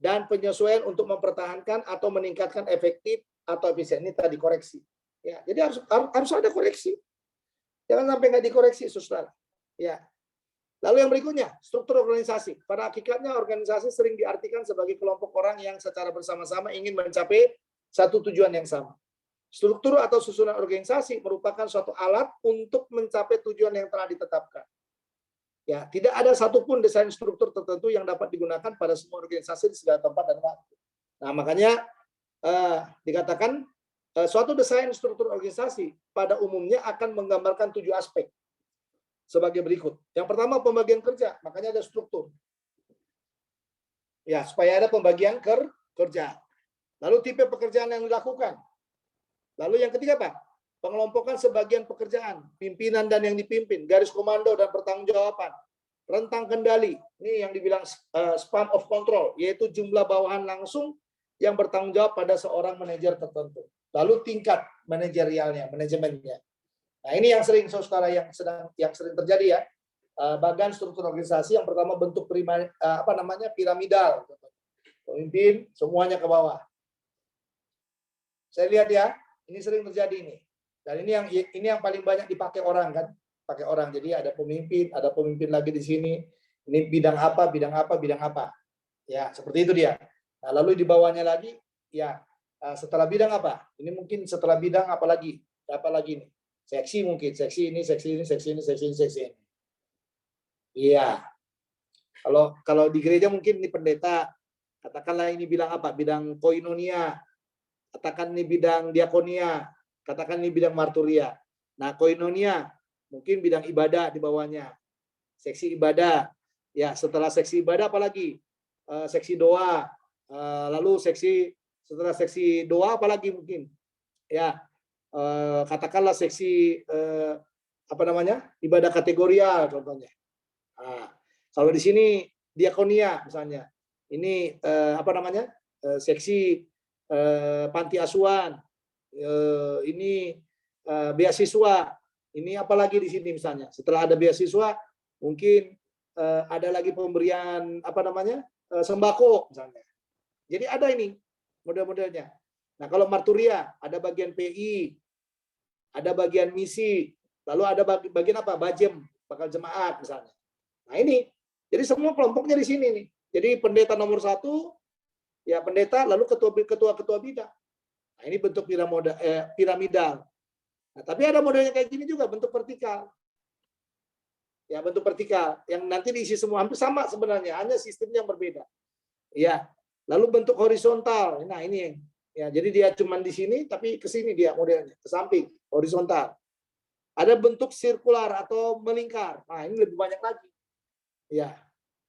dan penyesuaian untuk mempertahankan atau meningkatkan efektif atau efisien. Ini tadi koreksi. Ya, jadi harus ada koreksi. Jangan sampai nggak dikoreksi, saudara. Ya. Lalu yang berikutnya, struktur organisasi. Pada hakikatnya organisasi sering diartikan sebagai kelompok orang yang secara bersama-sama ingin mencapai satu tujuan yang sama. Struktur atau susunan organisasi merupakan suatu alat untuk mencapai tujuan yang telah ditetapkan. Ya, tidak ada satupun desain struktur tertentu yang dapat digunakan pada semua organisasi di segala tempat dan waktu. Nah, makanya dikatakan suatu desain struktur organisasi pada umumnya akan menggambarkan 7 aspek. Sebagai berikut. Yang pertama pembagian kerja, makanya ada struktur. Ya, supaya ada pembagian kerja. Lalu tipe pekerjaan yang dilakukan. Lalu yang ketiga apa? Pengelompokan sebagian pekerjaan, pimpinan dan yang dipimpin, garis komando dan pertanggungjawaban. rentang kendali. Ini yang dibilang span of control, yaitu jumlah bawahan langsung yang bertanggung jawab pada seorang manajer tertentu. Lalu tingkat manajerialnya, manajemennya. Nah, ini yang sering saudara yang sering terjadi ya. Bagan struktur organisasi yang pertama bentuk piramidal. Pemimpin semuanya ke bawah. Saya lihat ya, ini sering terjadi ini. Dan ini yang paling banyak dipakai orang kan. Pakai orang. Jadi ada pemimpin lagi di sini. Ini bidang apa. Ya, seperti itu dia. Nah, lalu di bawahnya lagi, ya setelah bidang apa? Ini mungkin setelah bidang apa lagi? Apa lagi nih? Seksi mungkin, seksi ini. Iya. Kalau di gereja mungkin ini pendeta, katakanlah ini bilang apa? Bidang koinonia. Katakan ini bidang diakonia. Katakan ini bidang marturia. Nah, koinonia mungkin bidang ibadah di bawahnya. Seksi ibadah. Ya, setelah seksi ibadah apalagi? Seksi doa. Lalu setelah seksi doa apalagi mungkin? Ya, katakanlah seksi ibadah kategorial contohnya. Nah, kalau di sini diakonia misalnya. Ini seksi panti asuhan. Ini beasiswa. Ini apalagi di sini misalnya. Setelah ada beasiswa, mungkin ada lagi pemberian sembako misalnya. Jadi ada ini model-modelnya. Nah, kalau marturia ada bagian PI, ada bagian misi, lalu ada bagian apa? Bajem, bakal jemaat misalnya. Nah, ini. Jadi semua kelompoknya di sini nih. Jadi pendeta nomor 1 ya pendeta, lalu ketua bidang. Nah, ini bentuk piramidal. Nah, tapi ada modelnya kayak gini juga, bentuk vertikal. Ya, bentuk vertikal yang nanti diisi semua hampir sama sebenarnya, hanya sistemnya yang berbeda. Ya. Lalu bentuk horizontal. Nah, ini ya, jadi dia cuma di sini tapi ke sini dia modelnya, ke samping, horizontal. Ada bentuk sirkular atau melingkar. Nah, ini lebih banyak lagi. Ya,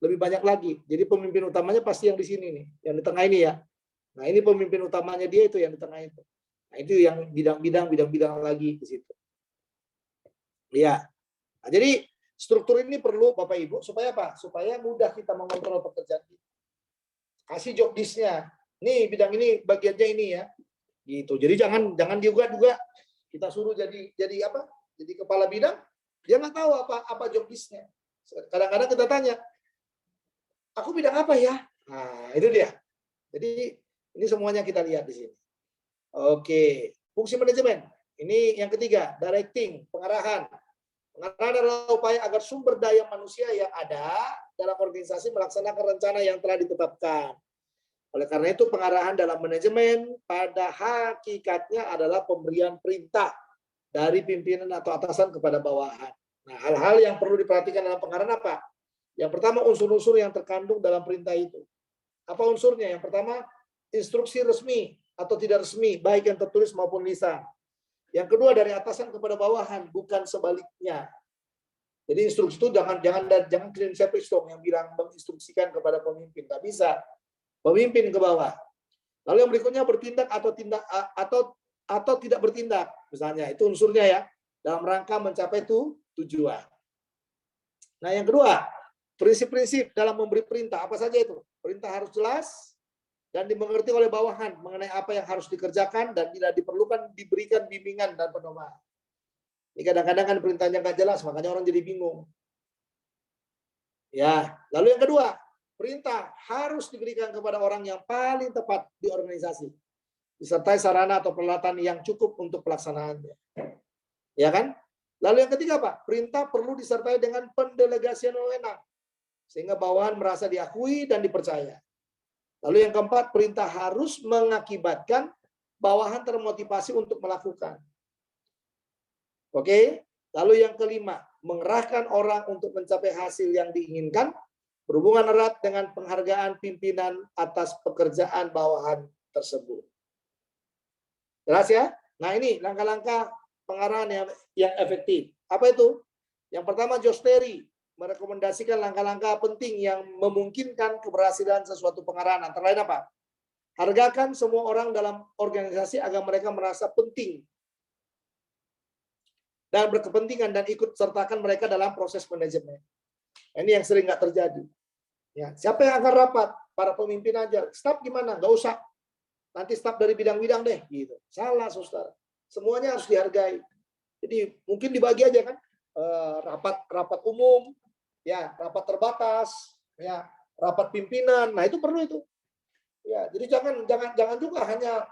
lebih banyak lagi. Jadi pemimpin utamanya pasti yang di sini nih, yang di tengah ini ya. Nah, ini pemimpin utamanya dia itu yang di tengah itu. Nah, itu yang bidang-bidang lagi di situ. Ya. Nah, jadi struktur ini perlu Bapak Ibu supaya apa? Supaya mudah kita mengontrol pekerjaan kita. Kasih job list-nya. Nih bidang ini bagiannya ini ya. Gitu. Jadi jangan juga kita suruh jadi apa? Jadi kepala bidang, dia nggak tahu apa job list-nya. Kadang-kadang kita tanya, aku bidang apa ya? Nah, itu dia. Jadi ini semuanya kita lihat di sini. Oke, fungsi manajemen. Ini yang ketiga, directing, pengarahan. Pengarahan adalah upaya agar sumber daya manusia yang ada dalam organisasi melaksanakan rencana yang telah ditetapkan. Oleh karena itu, pengarahan dalam manajemen pada hakikatnya adalah pemberian perintah dari pimpinan atau atasan kepada bawahan. Nah, hal-hal yang perlu diperhatikan dalam pengarahan apa? Yang pertama, unsur-unsur yang terkandung dalam perintah itu. Apa unsurnya? Yang pertama, instruksi resmi atau tidak resmi, baik yang tertulis maupun lisan. Yang kedua, dari atasan kepada bawahan, bukan sebaliknya. Jadi instruksi itu jangan clean service dong yang bilang menginstruksikan kepada pemimpin. Nggak bisa. Pemimpin ke bawah. Lalu yang berikutnya bertindak atau tidak bertindak. Misalnya, itu unsurnya ya. Dalam rangka mencapai tujuan. Nah, yang kedua, prinsip-prinsip dalam memberi perintah. Apa saja itu? Perintah harus jelas dan dimengerti oleh bawahan mengenai apa yang harus dikerjakan dan bila diperlukan diberikan bimbingan dan pedoman. Ini kadang-kadang kan perintahnya nggak jelas, makanya orang jadi bingung. Ya, lalu yang kedua, perintah harus diberikan kepada orang yang paling tepat di organisasi, disertai sarana atau peralatan yang cukup untuk pelaksanaannya. Ya kan? Lalu yang ketiga, Pak, perintah perlu disertai dengan pendelegasian wewenang, sehingga bawahan merasa diakui dan dipercaya. Lalu yang keempat, perintah harus mengakibatkan bawahan termotivasi untuk melakukan. Oke, lalu yang kelima, mengerahkan orang untuk mencapai hasil yang diinginkan, berhubungan erat dengan penghargaan pimpinan atas pekerjaan bawahan tersebut. Jelas ya? Nah, ini langkah-langkah pengarahan yang efektif. Apa itu? Yang pertama, Josh Terry merekomendasikan langkah-langkah penting yang memungkinkan keberhasilan sesuatu pengarahan. Antara lain apa? Hargakan semua orang dalam organisasi agar mereka merasa penting dan berkepentingan dan ikut sertakan mereka dalam proses manajemen. Nah, ini yang sering nggak terjadi. Ya, siapa yang akan rapat? Para pemimpin aja. Staf gimana? Nggak usah. Nanti staf dari bidang-bidang deh. Gitu. Salah, saudara. Semuanya harus dihargai. Jadi mungkin dibagi aja kan. Rapat umum, ya rapat terbatas, ya rapat pimpinan. Nah itu perlu itu. Ya, jadi jangan juga hanya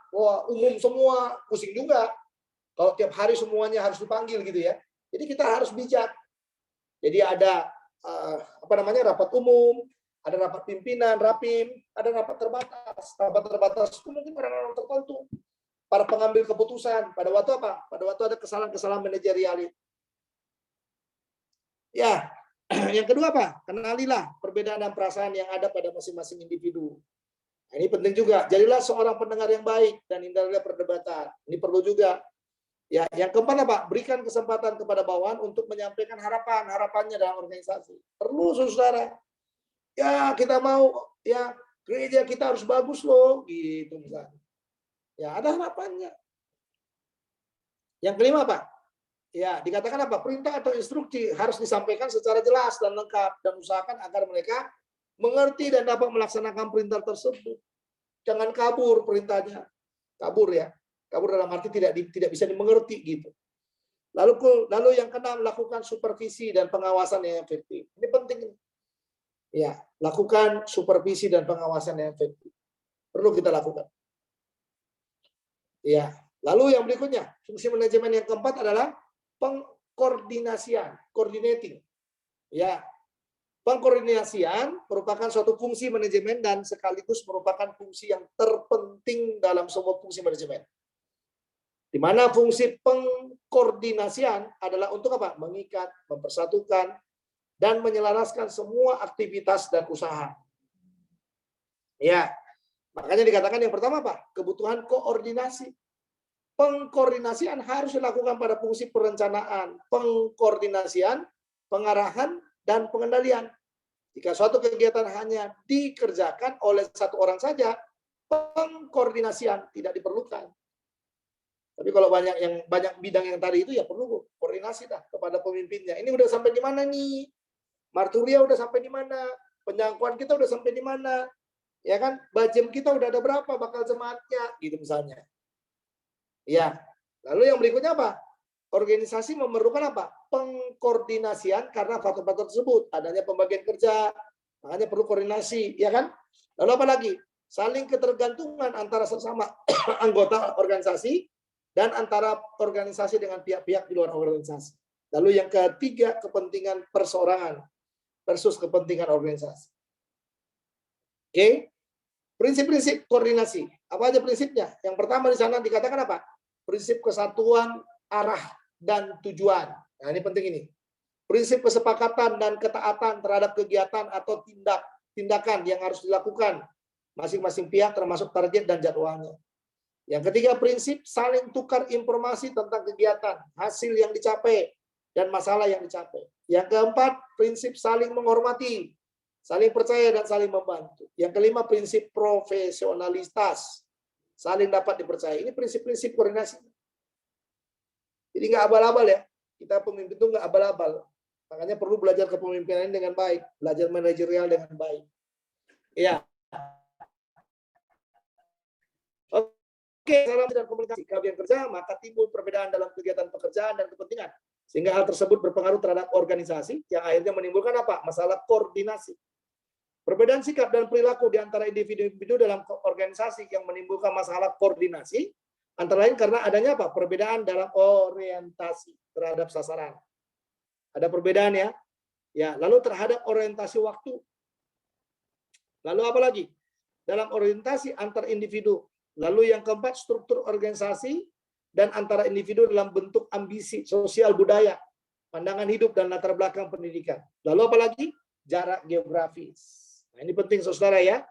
umum semua, pusing juga. Kalau tiap hari semuanya harus dipanggil gitu ya. Jadi kita harus bijak. Jadi ada rapat umum, ada rapat pimpinan, rapim, ada rapat terbatas. Rapat terbatas itu mungkin orang-orang tertentu. Para pengambil keputusan. Pada waktu apa? Pada waktu ada kesalahan-kesalahan manajerial. Ya, yang kedua apa? Kenalilah perbedaan dan perasaan yang ada pada masing-masing individu. Nah, ini penting juga. Jadilah seorang pendengar yang baik dan hindarilah perdebatan. Ini perlu juga. Ya, yang keempat apa? Berikan kesempatan kepada bawahan untuk menyampaikan harapannya dalam organisasi. Perlu, saudara. Ya, kita mau ya gereja kita harus bagus loh, gitu misalnya. Ya, ada harapannya. Yang kelima apa? Ya, dikatakan apa? Perintah atau instruksi harus disampaikan secara jelas dan lengkap dan usahakan agar mereka mengerti dan dapat melaksanakan perintah tersebut. Jangan kabur perintahnya. Kabur ya. Kabur dalam arti tidak bisa dimengerti gitu. Lalu yang keenam, lakukan supervisi dan pengawasan yang efektif. Ini penting. Ya, lakukan supervisi dan pengawasan yang efektif. Perlu kita lakukan. Ya, lalu yang berikutnya, fungsi manajemen yang keempat adalah pengkoordinasian, coordinating. Ya, pengkoordinasian merupakan suatu fungsi manajemen dan sekaligus merupakan fungsi yang terpenting dalam semua fungsi manajemen. Di mana fungsi pengkoordinasian adalah untuk apa? Mengikat, mempersatukan, dan menyelaraskan semua aktivitas dan usaha. Ya, makanya dikatakan yang pertama apa? Kebutuhan koordinasi. Pengkoordinasian harus dilakukan pada fungsi perencanaan, pengkoordinasian, pengarahan, dan pengendalian. Jika suatu kegiatan hanya dikerjakan oleh satu orang saja, pengkoordinasian tidak diperlukan. Tapi kalau banyak bidang yang tadi itu ya perlu koordinasi dah kepada pemimpinnya. Ini udah sampai di mana nih? Marturia udah sampai di mana? Penjangkauan kita udah sampai di mana? Ya kan? Bajem kita udah ada berapa bakal jemaatnya gitu misalnya. Ya, lalu yang berikutnya apa? Organisasi memerlukan apa? Pengkoordinasian karena faktor-faktor tersebut. Adanya pembagian kerja, makanya perlu koordinasi, ya kan? Lalu apa lagi? Saling ketergantungan antara sesama anggota organisasi dan antara organisasi dengan pihak-pihak di luar organisasi. Lalu yang ketiga, kepentingan perseorangan versus kepentingan organisasi. Oke? Prinsip-prinsip koordinasi. Apa aja prinsipnya? Yang pertama di sana dikatakan apa? Prinsip kesatuan, arah, dan tujuan. Nah, ini penting ini. Prinsip kesepakatan dan ketaatan terhadap kegiatan atau tindakan yang harus dilakukan masing-masing pihak termasuk target dan jadwalnya. Yang ketiga, prinsip saling tukar informasi tentang kegiatan, hasil yang dicapai, dan masalah yang dicapai. Yang keempat, prinsip saling menghormati, saling percaya, dan saling membantu. Yang kelima, prinsip profesionalitas, saling dapat dipercaya. Ini prinsip-prinsip koordinasi. Jadi nggak abal-abal ya. Kita pemimpin itu nggak abal-abal. Makanya perlu belajar kepemimpinan dengan baik, belajar manajerial dengan baik. Ya. Oke, salam dan komunikasi. Kelebihan kerja, maka timbul perbedaan dalam kegiatan pekerjaan dan kepentingan. Sehingga hal tersebut berpengaruh terhadap organisasi yang akhirnya menimbulkan apa? Masalah koordinasi. Perbedaan sikap dan perilaku di antara individu-individu dalam organisasi yang menimbulkan masalah koordinasi, antara lain karena adanya apa? Perbedaan dalam orientasi terhadap sasaran. Ada perbedaan ya. Ya, lalu terhadap orientasi waktu. Lalu apa lagi? Dalam orientasi antar individu. Lalu yang keempat, struktur organisasi dan antara individu dalam bentuk ambisi sosial budaya, pandangan hidup dan latar belakang pendidikan. Lalu apa lagi? Jarak geografis. Nah, ini penting saudara ya.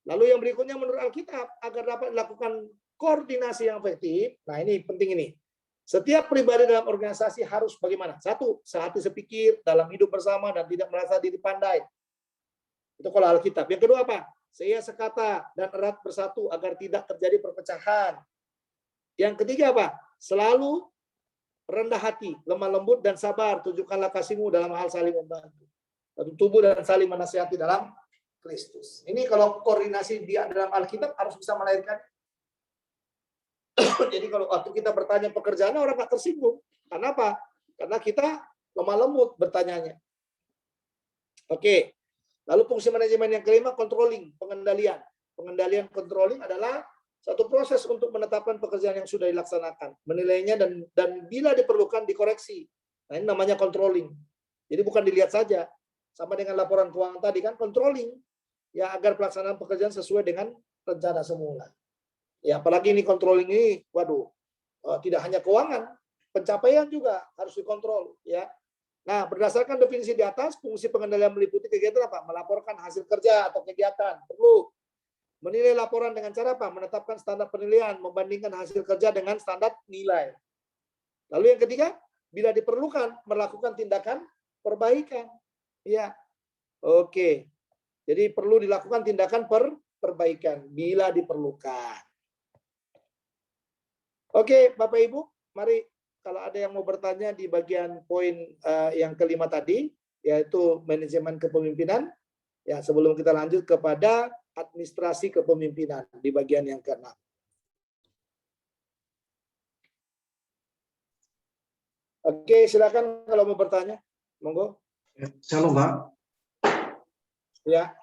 Lalu yang berikutnya menurut Alkitab agar dapat dilakukan koordinasi yang efektif. Nah, ini penting ini. Setiap pribadi dalam organisasi harus bagaimana? Satu, sehati sepikir dalam hidup bersama dan tidak merasa diri pandai. Itu kalau Alkitab. Yang kedua apa? Saya sekata dan erat bersatu agar tidak terjadi perpecahan. Yang ketiga apa? Selalu rendah hati, lemah lembut dan sabar. Tunjukkanlah kasihmu dalam hal saling membantu. satu tubuh dan saling menasihati dalam Kristus. Ini kalau koordinasi dia dalam Alkitab harus bisa melahirkan. Jadi kalau waktu kita bertanya pekerjaannya orang nggak tersinggung. Karena apa? Karena kita lemah lembut bertanyanya. Oke. Lalu fungsi manajemen yang kelima, controlling, pengendalian. Pengendalian controlling adalah satu proses untuk menetapkan pekerjaan yang sudah dilaksanakan, menilainya dan bila diperlukan dikoreksi. Nah, ini namanya controlling. Jadi bukan dilihat saja. Sama dengan laporan keuangan tadi kan, controlling ya agar pelaksanaan pekerjaan sesuai dengan rencana semula. Ya, apalagi ini controlling ini, waduh, tidak hanya keuangan, pencapaian juga harus dikontrol, ya. Nah, berdasarkan definisi di atas, fungsi pengendalian meliputi kegiatan apa? Melaporkan hasil kerja atau kegiatan, perlu. Menilai laporan dengan cara apa? Menetapkan standar penilaian, membandingkan hasil kerja dengan standar nilai. Lalu yang ketiga, bila diperlukan, melakukan tindakan perbaikan. Ya, oke. Jadi perlu dilakukan tindakan perbaikan bila diperlukan. Oke, Bapak Ibu, mari kalau ada yang mau bertanya di bagian poin yang kelima tadi, yaitu manajemen kepemimpinan. Ya, sebelum kita lanjut kepada administrasi kepemimpinan di bagian yang ke-6. Oke, silakan kalau mau bertanya. Monggo. Shalom, Pak. Ya.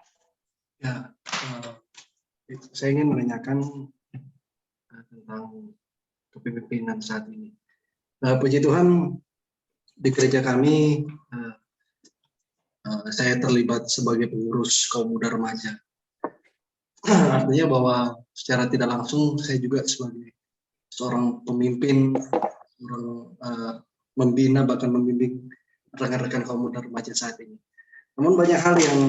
Ya, saya ingin menanyakan tentang kepemimpinan saat ini. Puji Tuhan, di gereja kami, saya terlibat sebagai pengurus kaum muda remaja. Artinya bahwa secara tidak langsung saya juga sebagai seorang pemimpin, membina bahkan membimbing rekan-rekan kaum muda remaja saat ini. Namun banyak hal yang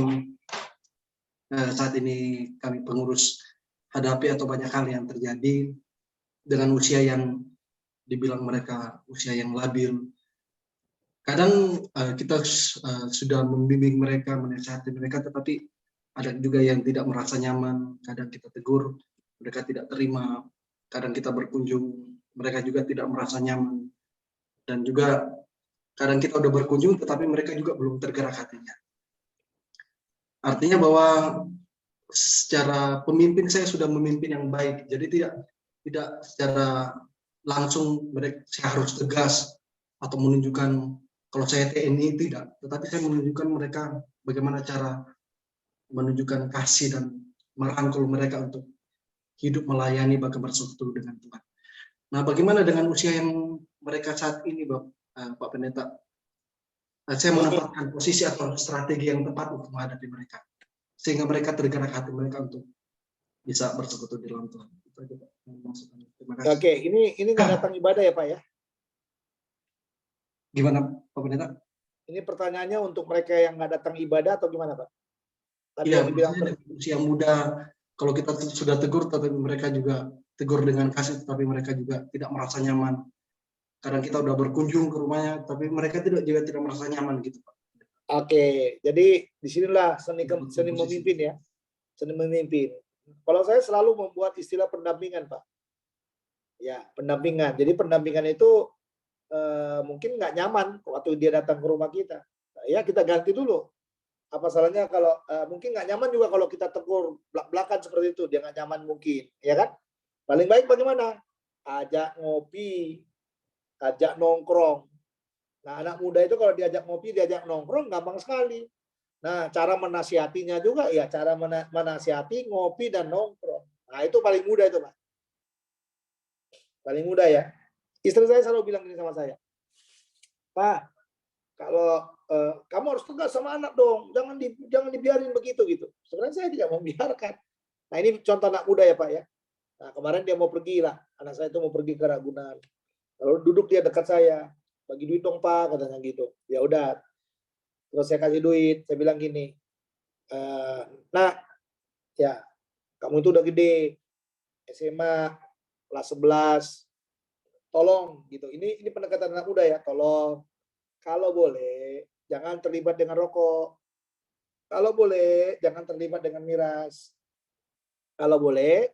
saat ini kami pengurus hadapi atau banyak hal yang terjadi dengan usia yang dibilang mereka usia yang labil. Kadang kita sudah membimbing mereka, menasihati mereka, tetapi ada juga yang tidak merasa nyaman. Kadang kita tegur, mereka tidak terima. Kadang kita berkunjung, mereka juga tidak merasa nyaman. Dan juga kadang kita udah berkunjung, tetapi mereka juga belum tergerak hatinya. Artinya bahwa secara pemimpin saya sudah memimpin yang baik. Jadi tidak secara langsung saya harus tegas atau menunjukkan kalau saya TNI, tidak. Tetapi saya menunjukkan mereka bagaimana cara menunjukkan kasih dan merangkul mereka untuk hidup melayani bahkan bersekutu dengan Tuhan. Nah, bagaimana dengan usia yang mereka saat ini, Pak Pendeta? Saya menempatkan posisi atau strategi yang tepat untuk menghadapi mereka, sehingga mereka tergerak hati mereka untuk bisa bersekutu di dalam Tuhan. Itu aja, Pak. Terima kasih. Oke, ini nggak datang ibadah ya, Pak ya? Gimana, Pak Pendeta? Ini pertanyaannya untuk mereka yang nggak datang ibadah atau gimana, Pak? Iya, usia muda, kalau kita sudah tegur, tapi mereka juga tegur dengan kasih, tapi mereka juga tidak merasa nyaman. Kadang kita udah berkunjung ke rumahnya, tapi mereka juga tidak merasa nyaman gitu, Pak. Oke, jadi disinilah seni memimpin ya, seni memimpin. Kalau saya selalu membuat istilah pendampingan, Pak. Ya, pendampingan. Jadi pendampingan itu mungkin nggak nyaman waktu dia datang ke rumah kita. Ya, kita ganti dulu. Apa salahnya kalau mungkin nggak nyaman juga kalau kita tegur belak-belakan seperti itu, dia nggak nyaman mungkin, ya kan? Paling baik bagaimana? Ajak ngopi, ajak nongkrong. Nah, anak muda itu kalau diajak ngopi, diajak nongkrong, gampang sekali. Nah, cara menasihatinya juga, ya cara menasihati, ngopi, dan nongkrong. Nah, itu paling mudah itu, Pak. Paling mudah ya. Istri saya selalu bilang gini sama saya, Pak, kalau kamu harus tegas sama anak dong, jangan dibiarin begitu gitu. Sebenarnya saya tidak membiarkan. Nah, ini contoh anak muda ya, Pak ya. Nah, kemarin dia mau pergi lah, anak saya itu mau pergi ke Ragunan. Lalu duduk dia dekat saya, bagi duit dong Pak, katanya gitu. Ya udah, terus saya kasih duit, saya bilang gini, nah, ya kamu itu udah gede, SMA kelas 11, tolong gitu. Ini pendekatan anak muda ya, tolong. Kalau boleh, jangan terlibat dengan rokok. Kalau boleh, jangan terlibat dengan miras. Kalau boleh,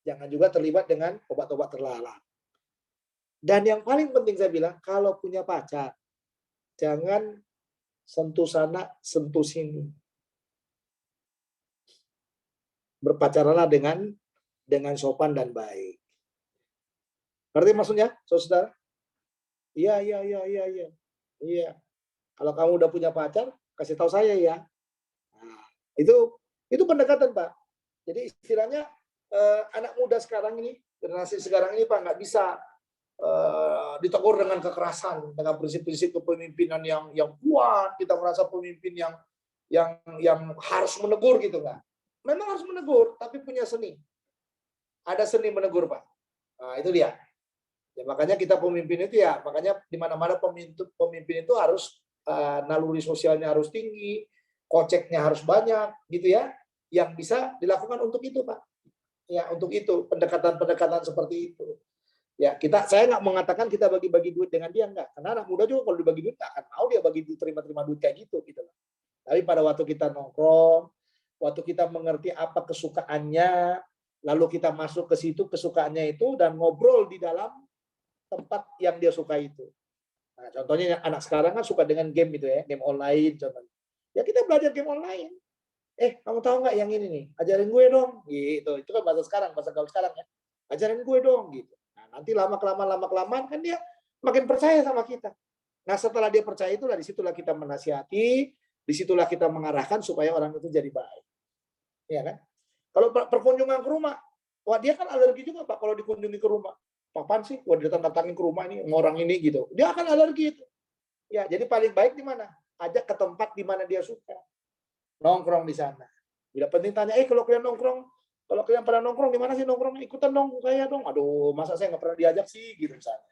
jangan juga terlibat dengan obat-obat terlarang. Dan yang paling penting saya bilang, kalau punya pacar, jangan sentuh sana, sentuh sini. Berpacaranlah dengan sopan dan baik. Ngerti maksudnya, saudara? Iya, iya, iya, iya, iya. Iya. Kalau kamu udah punya pacar, kasih tahu saya ya. Nah, itu pendekatan, Pak. Jadi istilahnya anak muda sekarang ini, generasi sekarang ini Pak, nggak bisa ditegur dengan kekerasan, dengan prinsip-prinsip kepemimpinan yang kuat. Kita merasa pemimpin yang harus menegur gitu nggak? Memang harus menegur, tapi punya seni. Ada seni menegur, Pak. Nah, itu dia. Ya, makanya kita pemimpin itu ya, makanya di mana-mana pemimpin itu harus naluri sosialnya harus tinggi, koceknya harus banyak, gitu ya, yang bisa dilakukan untuk itu, Pak. Ya, untuk itu pendekatan-pendekatan seperti itu. Ya, saya nggak mengatakan kita bagi-bagi duit dengan dia, enggak. Karena anak muda juga kalau dibagi duit nggak akan mau dia bagi terima duit kayak gitu. Tapi pada waktu kita nongkrong, waktu kita mengerti apa kesukaannya, lalu kita masuk ke situ kesukaannya itu dan ngobrol di dalam tempat yang dia suka itu. Nah, contohnya anak sekarang kan suka dengan game itu ya, game online contohnya. Ya kita belajar game online. Kamu tahu nggak yang ini nih? Ajarin gue dong, gitu. Itu kan bahasa sekarang, bahasa gaul sekarang ya. Ajarin gue dong, gitu. Nah, nanti lama-kelamaan kan dia makin percaya sama kita. Nah, setelah dia percaya itulah disitulah kita menasihati, disitulah kita mengarahkan supaya orang itu jadi baik. Ya kan? Kalau perkunjungan ke rumah, wah dia kan alergi juga Pak kalau dikunjungi ke rumah. Apaan sih? Wah datang-datangin ke rumah ini orang ini gitu. Dia akan alergi itu. Ya, jadi paling baik di mana? Ajak ke tempat di mana dia suka. Nongkrong di sana. Bila penting tanya, kalau kalian pada nongkrong di mana sih nongkrong? Ikutan dong saya dong. Aduh, masa saya nggak pernah diajak sih gitu misalnya.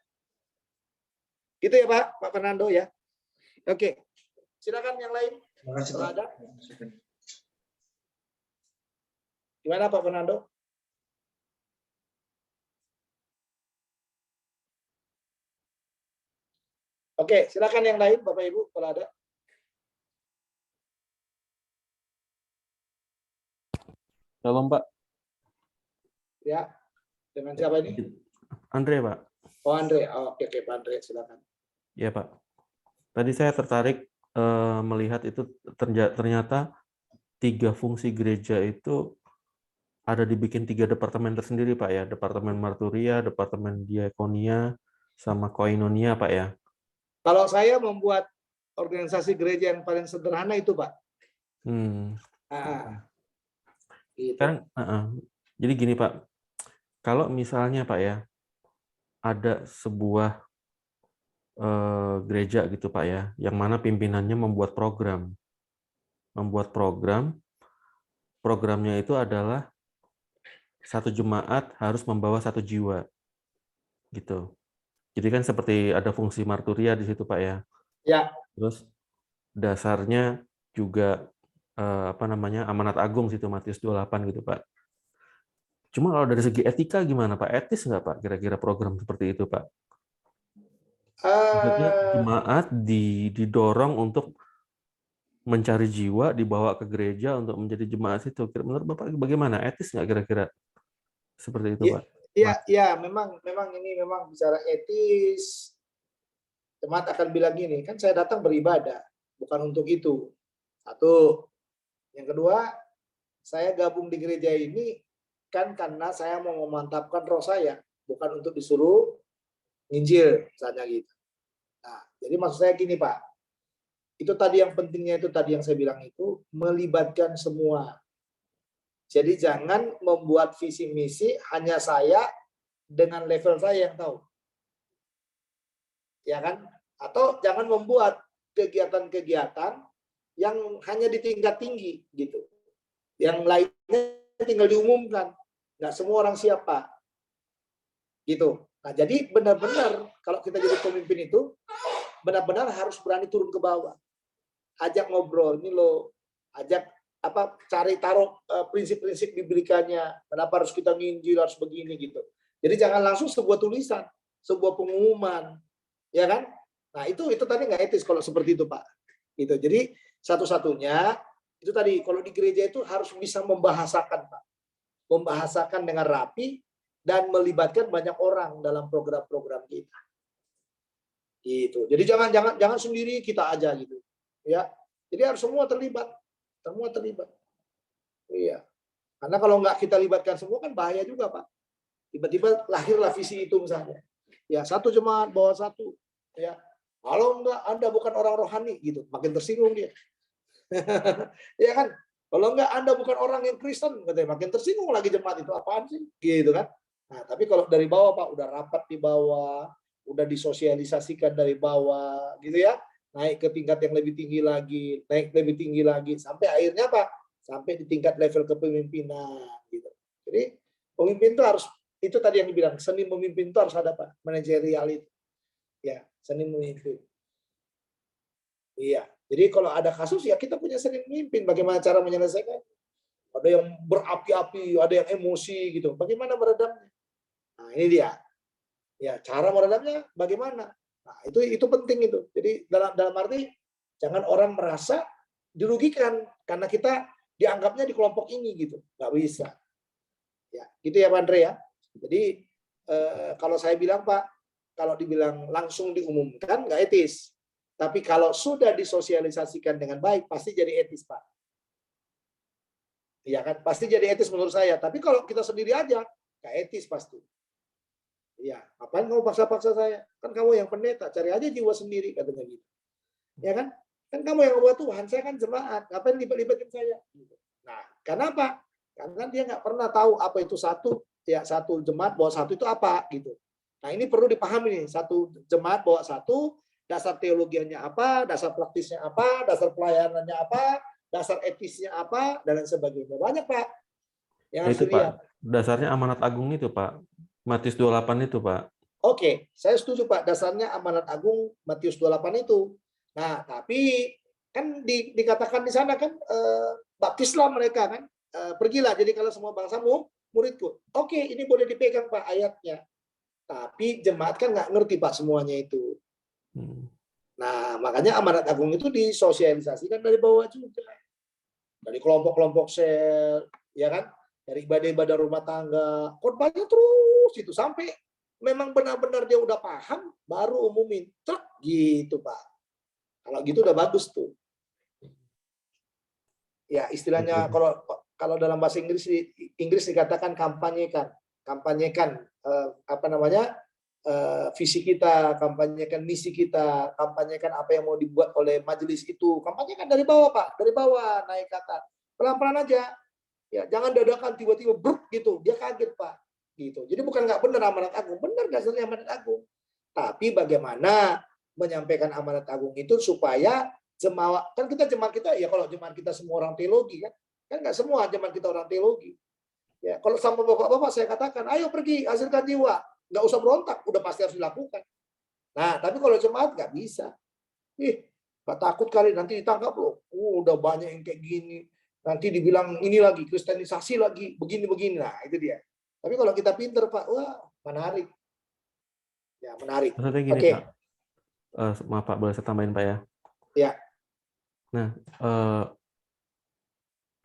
Gitu ya Pak Fernando ya. Oke. Silakan yang lain. Terima kasih, Kalau Pak. ada. Gimana Pak Fernando? Oke, silakan yang lain Bapak Ibu kalau ada. Shalom, Pak. Ya. Dengan siapa ini? Andre, Pak. Oh, Andre. Oh, oke, Pak Andre, silakan. Ya, Pak. Tadi saya tertarik melihat itu ternyata 3 fungsi gereja itu ada dibikin 3 departemen tersendiri, Pak ya. Departemen marturia, departemen diakonia, sama koinonia, Pak ya. Kalau saya membuat organisasi gereja yang paling sederhana itu, Pak. Gitu. Sekarang, jadi gini, Pak. Kalau misalnya, Pak ya, ada sebuah gereja gitu, Pak ya, yang mana pimpinannya membuat program. Programnya itu adalah satu jemaat harus membawa 1 jiwa. Gitu. Jadi kan seperti ada fungsi marturia di situ, Pak ya. Ya. Terus dasarnya juga amanat agung situ Matius 28 gitu, Pak. Cuma kalau dari segi etika gimana, Pak? Etis nggak, Pak? Kira-kira program seperti itu, Pak? Maksudnya jemaat didorong untuk mencari jiwa, dibawa ke gereja untuk menjadi jemaat itu. Menurut Bapak bagaimana? Etis nggak kira-kira seperti itu, Pak? Iya, memang ini memang bicara etis. Jemaat akan bilang gini, kan saya datang beribadah, bukan untuk itu. Satu. Yang kedua, saya gabung di gereja ini kan karena saya mau memantapkan roh saya, bukan untuk disuruh nginjil, misalnya gitu. Nah, jadi maksud saya gini, Pak. Itu tadi yang pentingnya itu tadi yang saya bilang itu melibatkan semua. Jadi jangan membuat visi misi hanya saya dengan level saya yang tahu. Ya kan? Atau jangan membuat kegiatan-kegiatan yang hanya di tingkat tinggi gitu. Yang lainnya tinggal diumumkan. Nggak semua orang siap, Pak. Gitu. Nah, jadi benar-benar kalau kita jadi pemimpin itu benar-benar harus berani turun ke bawah. Ajak ngobrol, ini loh. Ajak cari taruh prinsip-prinsip biblikannya. Kenapa harus kita nginjil, harus begini gitu. Jadi jangan langsung sebuah tulisan, sebuah pengumuman. Ya kan? Nah, itu tadi nggak etis kalau seperti itu, Pak. Gitu. Jadi satu-satunya itu tadi kalau di gereja itu harus bisa membahasakan, Pak. Membahasakan dengan rapi dan melibatkan banyak orang dalam program-program kita. Gitu. Jadi jangan sendiri kita aja gitu. Ya, jadi harus semua terlibat, Iya, karena kalau nggak kita libatkan semua kan bahaya juga Pak. Tiba-tiba lahirlah visi itu misalnya. Ya, satu jemaat bawa satu. Ya, kalau enggak Anda bukan orang rohani gitu, makin tersinggung dia. Ya kan? Kalau enggak Anda bukan orang yang Kristen, katanya makin tersinggung lagi jemaat itu apaan sih? Gitu kan? Nah, tapi kalau dari bawah Pak, udah rapat di bawah, udah disosialisasikan dari bawah, gitu ya, naik ke tingkat yang lebih tinggi lagi, naik lebih tinggi lagi, sampai akhirnya Pak, sampai di tingkat level kepemimpinan, gitu. Jadi pemimpin itu harus, itu tadi yang dibilang, seni memimpin itu harus ada Pak, manajerial itu. Ya, seni memimpin. Iya. Jadi kalau ada kasus ya kita punya seni memimpin, bagaimana cara menyelesaikan. Ada yang berapi-api, ada yang emosi gitu. Bagaimana meredamnya? Nah, ini dia. Ya, cara meredamnya bagaimana? Nah, itu penting itu. Jadi dalam arti jangan orang merasa dirugikan karena kita dianggapnya di kelompok ini gitu. Nggak bisa. Ya, gitu ya Pak Andre ya. Jadi kalau saya bilang Pak, kalau dibilang langsung diumumkan nggak etis. Tapi kalau sudah disosialisasikan dengan baik, pasti jadi etis, Pak. Iya kan? Pasti jadi etis menurut saya. Tapi kalau kita sendiri aja, nggak etis pasti. Iya, ngapain kamu paksa-paksa saya? Kan kamu yang pendeta, cari aja jiwa sendiri, katanya gitu. Ya kan? Kan kamu yang membuat Tuhan, saya kan jemaat. Ngapain libat-libatin saya? Nah, kenapa? Karena dia nggak pernah tahu apa itu satu jemaat bawa satu itu apa, gitu. Nah, ini perlu dipahami nih, satu jemaat bawa satu, dasar teologianya apa, dasar praktisnya apa, dasar pelayanannya apa, dasar etisnya apa, dan lain sebagainya. Banyak, Pak, yang harus Itu dilihat. Pak, dasarnya amanat agung itu Pak. Matius 28 itu Pak. Oke, saya setuju Pak, dasarnya amanat agung Matius 28 itu. Nah, tapi kan dikatakan di sana kan baptislah mereka kan, pergilah jadi kalau semua bangsamu muridku. Oke, ini boleh dipegang Pak ayatnya. Tapi jemaat kan nggak ngerti Pak semuanya itu. Nah, makanya amanat agung itu disosialisasikan dari bawah juga. Dari kelompok-kelompok sel, ya kan? Dari ibadah-ibadah rumah tangga. Khotbahnya terus itu sampai memang benar-benar dia udah paham, baru umumin. Truk gitu, Pak. Kalau gitu udah bagus tuh. Ya, istilahnya kalau dalam bahasa Inggris dikatakan kampanyekan. Kampanyekan visi kita, kampanyekan misi kita, kampanyekan apa yang mau dibuat oleh majelis itu, kampanyekan dari bawah Pak, dari bawah naik ke atas, pelan-pelan aja, ya jangan dadakan tiba-tiba bruk gitu, dia kaget Pak, gitu. Jadi bukan nggak benar amanat agung, benar dasarnya amanat agung, tapi bagaimana menyampaikan amanat agung itu supaya jemaat, kan jemaat kita ya kalau jemaat kita semua orang teologi kan nggak semua jemaat kita orang teologi, ya kalau sama bapak-bapak saya katakan, ayo pergi hasilkan jiwa. Nggak usah berontak, udah pasti harus dilakukan. Nah, tapi kalau jemaat nggak bisa. Pak takut kali nanti ditangkap loh. Udah banyak yang kayak gini. Nanti dibilang ini lagi, kristenisasi lagi, begini-begini. Nah, itu dia. Tapi kalau kita pinter, Pak, wah, menarik. Ya, menarik. Maksudnya gini, Oke. Pak. Maaf Pak, boleh saya tambahin Pak ya? Ya. Nah,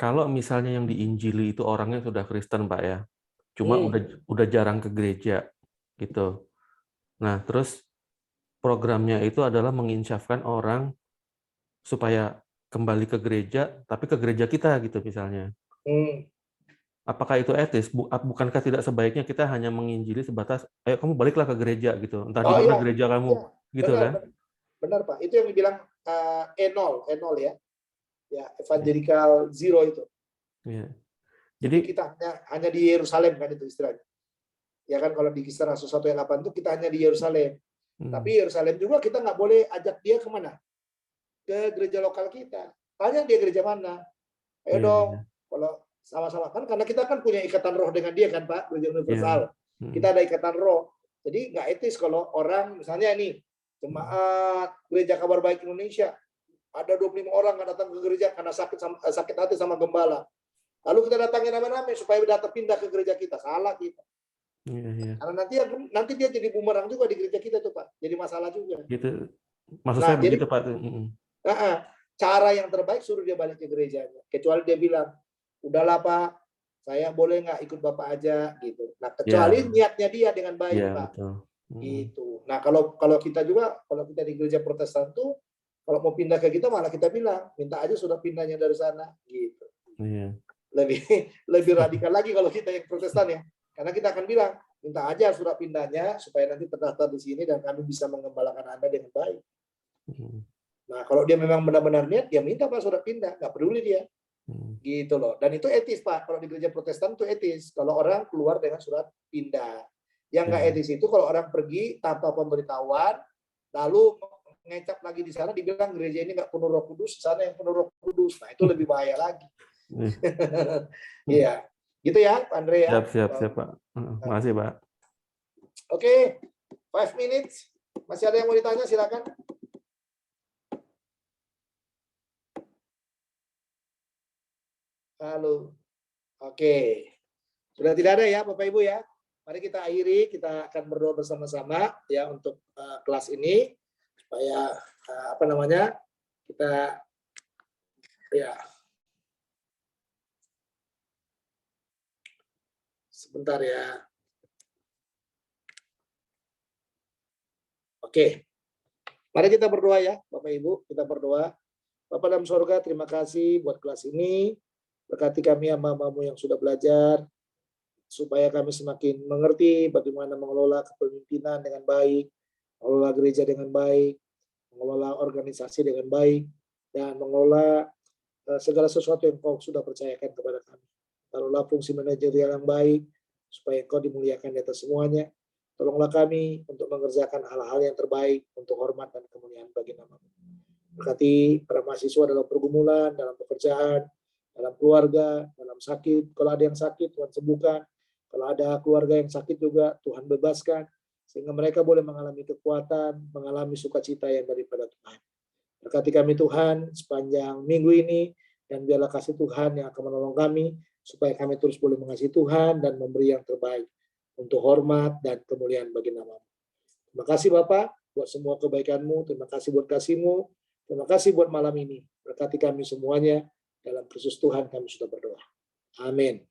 kalau misalnya yang diinjili itu orangnya sudah Kristen Pak ya, cuma udah jarang ke gereja gitu. Nah, terus programnya itu adalah menginsyafkan orang supaya kembali ke gereja, tapi ke gereja kita gitu misalnya. Apakah itu etis? Bukankah tidak sebaiknya kita hanya menginjili sebatas, ayo kamu baliklah ke gereja gitu, entah di mana gereja kamu, gitu benar, kan? Benar Pak, itu yang dibilang E0 ya, evangelical zero itu. Ya. Jadi kita hanya di Yerusalem kan itu istilahnya. Ya kan kalau di Kisah Rasul 1 ayat 8 itu kita hanya di Yerusalem. Tapi Yerusalem juga kita nggak boleh ajak dia kemana? Ke gereja lokal kita. Tanya dia gereja mana? Ayo dong. Kalau sama-sama kan karena kita kan punya ikatan roh dengan dia kan Pak, gereja universal. Kita ada ikatan roh. Jadi nggak etis kalau orang misalnya ini jemaat gereja Kabar Baik Indonesia ada 25 orang nggak datang ke gereja karena sakit hati sama gembala. Lalu kita datangin rame-rame supaya datang pindah ke gereja kita. Salah kita. Karena nanti dia jadi bumerang juga di gereja kita tuh Pak. Jadi masalah juga. Gitu. Maksud saya begitu Pak. Cara yang terbaik suruh dia balik ke gerejanya. Kecuali dia bilang, udahlah Pak, saya boleh nggak ikut Bapak aja gitu. Nah kecuali niatnya dia dengan baik Pak. Betul. Gitu. Nah kalau kita juga, kalau kita di gereja Protestan tuh Kalau mau pindah ke kita malah kita bilang, minta aja surat pindahnya dari sana, gitu. Iya. Lebih radikal lagi kalau kita yang Protestan ya. Karena kita akan bilang, minta aja surat pindahnya supaya nanti terdaftar di sini dan kami bisa mengembalakan Anda dengan baik. Nah, kalau dia memang benar-benar niat, dia minta Pak surat pindah, nggak peduli dia. Gitu loh. Dan itu etis Pak, kalau di gereja Protestan itu etis. Kalau orang keluar dengan surat pindah. Yang nggak etis itu kalau orang pergi tanpa pemberitahuan, lalu ngecap lagi di sana, dibilang gereja ini nggak penuh Roh Kudus, di sana yang penuh Roh Kudus. Nah, itu lebih bahaya lagi. Iya. Gitu ya, Pak Andre ya. Siap, Pak. Makasih, Pak. Oke, 5 minutes. Masih ada yang mau ditanya, silakan. Halo. Oke. Sudah tidak ada ya, Bapak Ibu ya. Mari kita akhiri, kita akan berdoa bersama-sama ya untuk kelas ini supaya kita ya sebentar ya. Oke. Mari kita berdoa ya, Bapak Ibu, kita berdoa. Bapak dalam surga, terima kasih buat kelas ini. Berkati kami hamba-Hamba-Mu yang sudah belajar, supaya kami semakin mengerti bagaimana mengelola kepemimpinan dengan baik, mengelola gereja dengan baik, mengelola organisasi dengan baik, dan mengelola segala sesuatu yang Kau sudah percayakan kepada kami. Taruhlah fungsi manajerial yang baik, supaya Kau dimuliakan di atas semuanya. Tolonglah kami untuk mengerjakan hal-hal yang terbaik untuk hormat dan kemuliaan bagi nama-Mu. Berkati para mahasiswa dalam pergumulan, dalam pekerjaan, dalam keluarga, dalam sakit. Kalau ada yang sakit, Tuhan sembuhkan. Kalau ada keluarga yang sakit juga, Tuhan bebaskan. Sehingga mereka boleh mengalami kekuatan, mengalami sukacita yang daripada Tuhan. Berkati kami Tuhan sepanjang minggu ini, dan biarlah kasih Tuhan yang akan menolong kami, supaya kami terus boleh mengasihi Tuhan dan memberi yang terbaik untuk hormat dan kemuliaan bagi nama-Mu. Terima kasih Bapak buat semua kebaikan-Mu, terima kasih buat kasih-Mu, terima kasih buat malam ini. Berkati kami semuanya, dalam Kristus Tuhan kami sudah berdoa. Amin.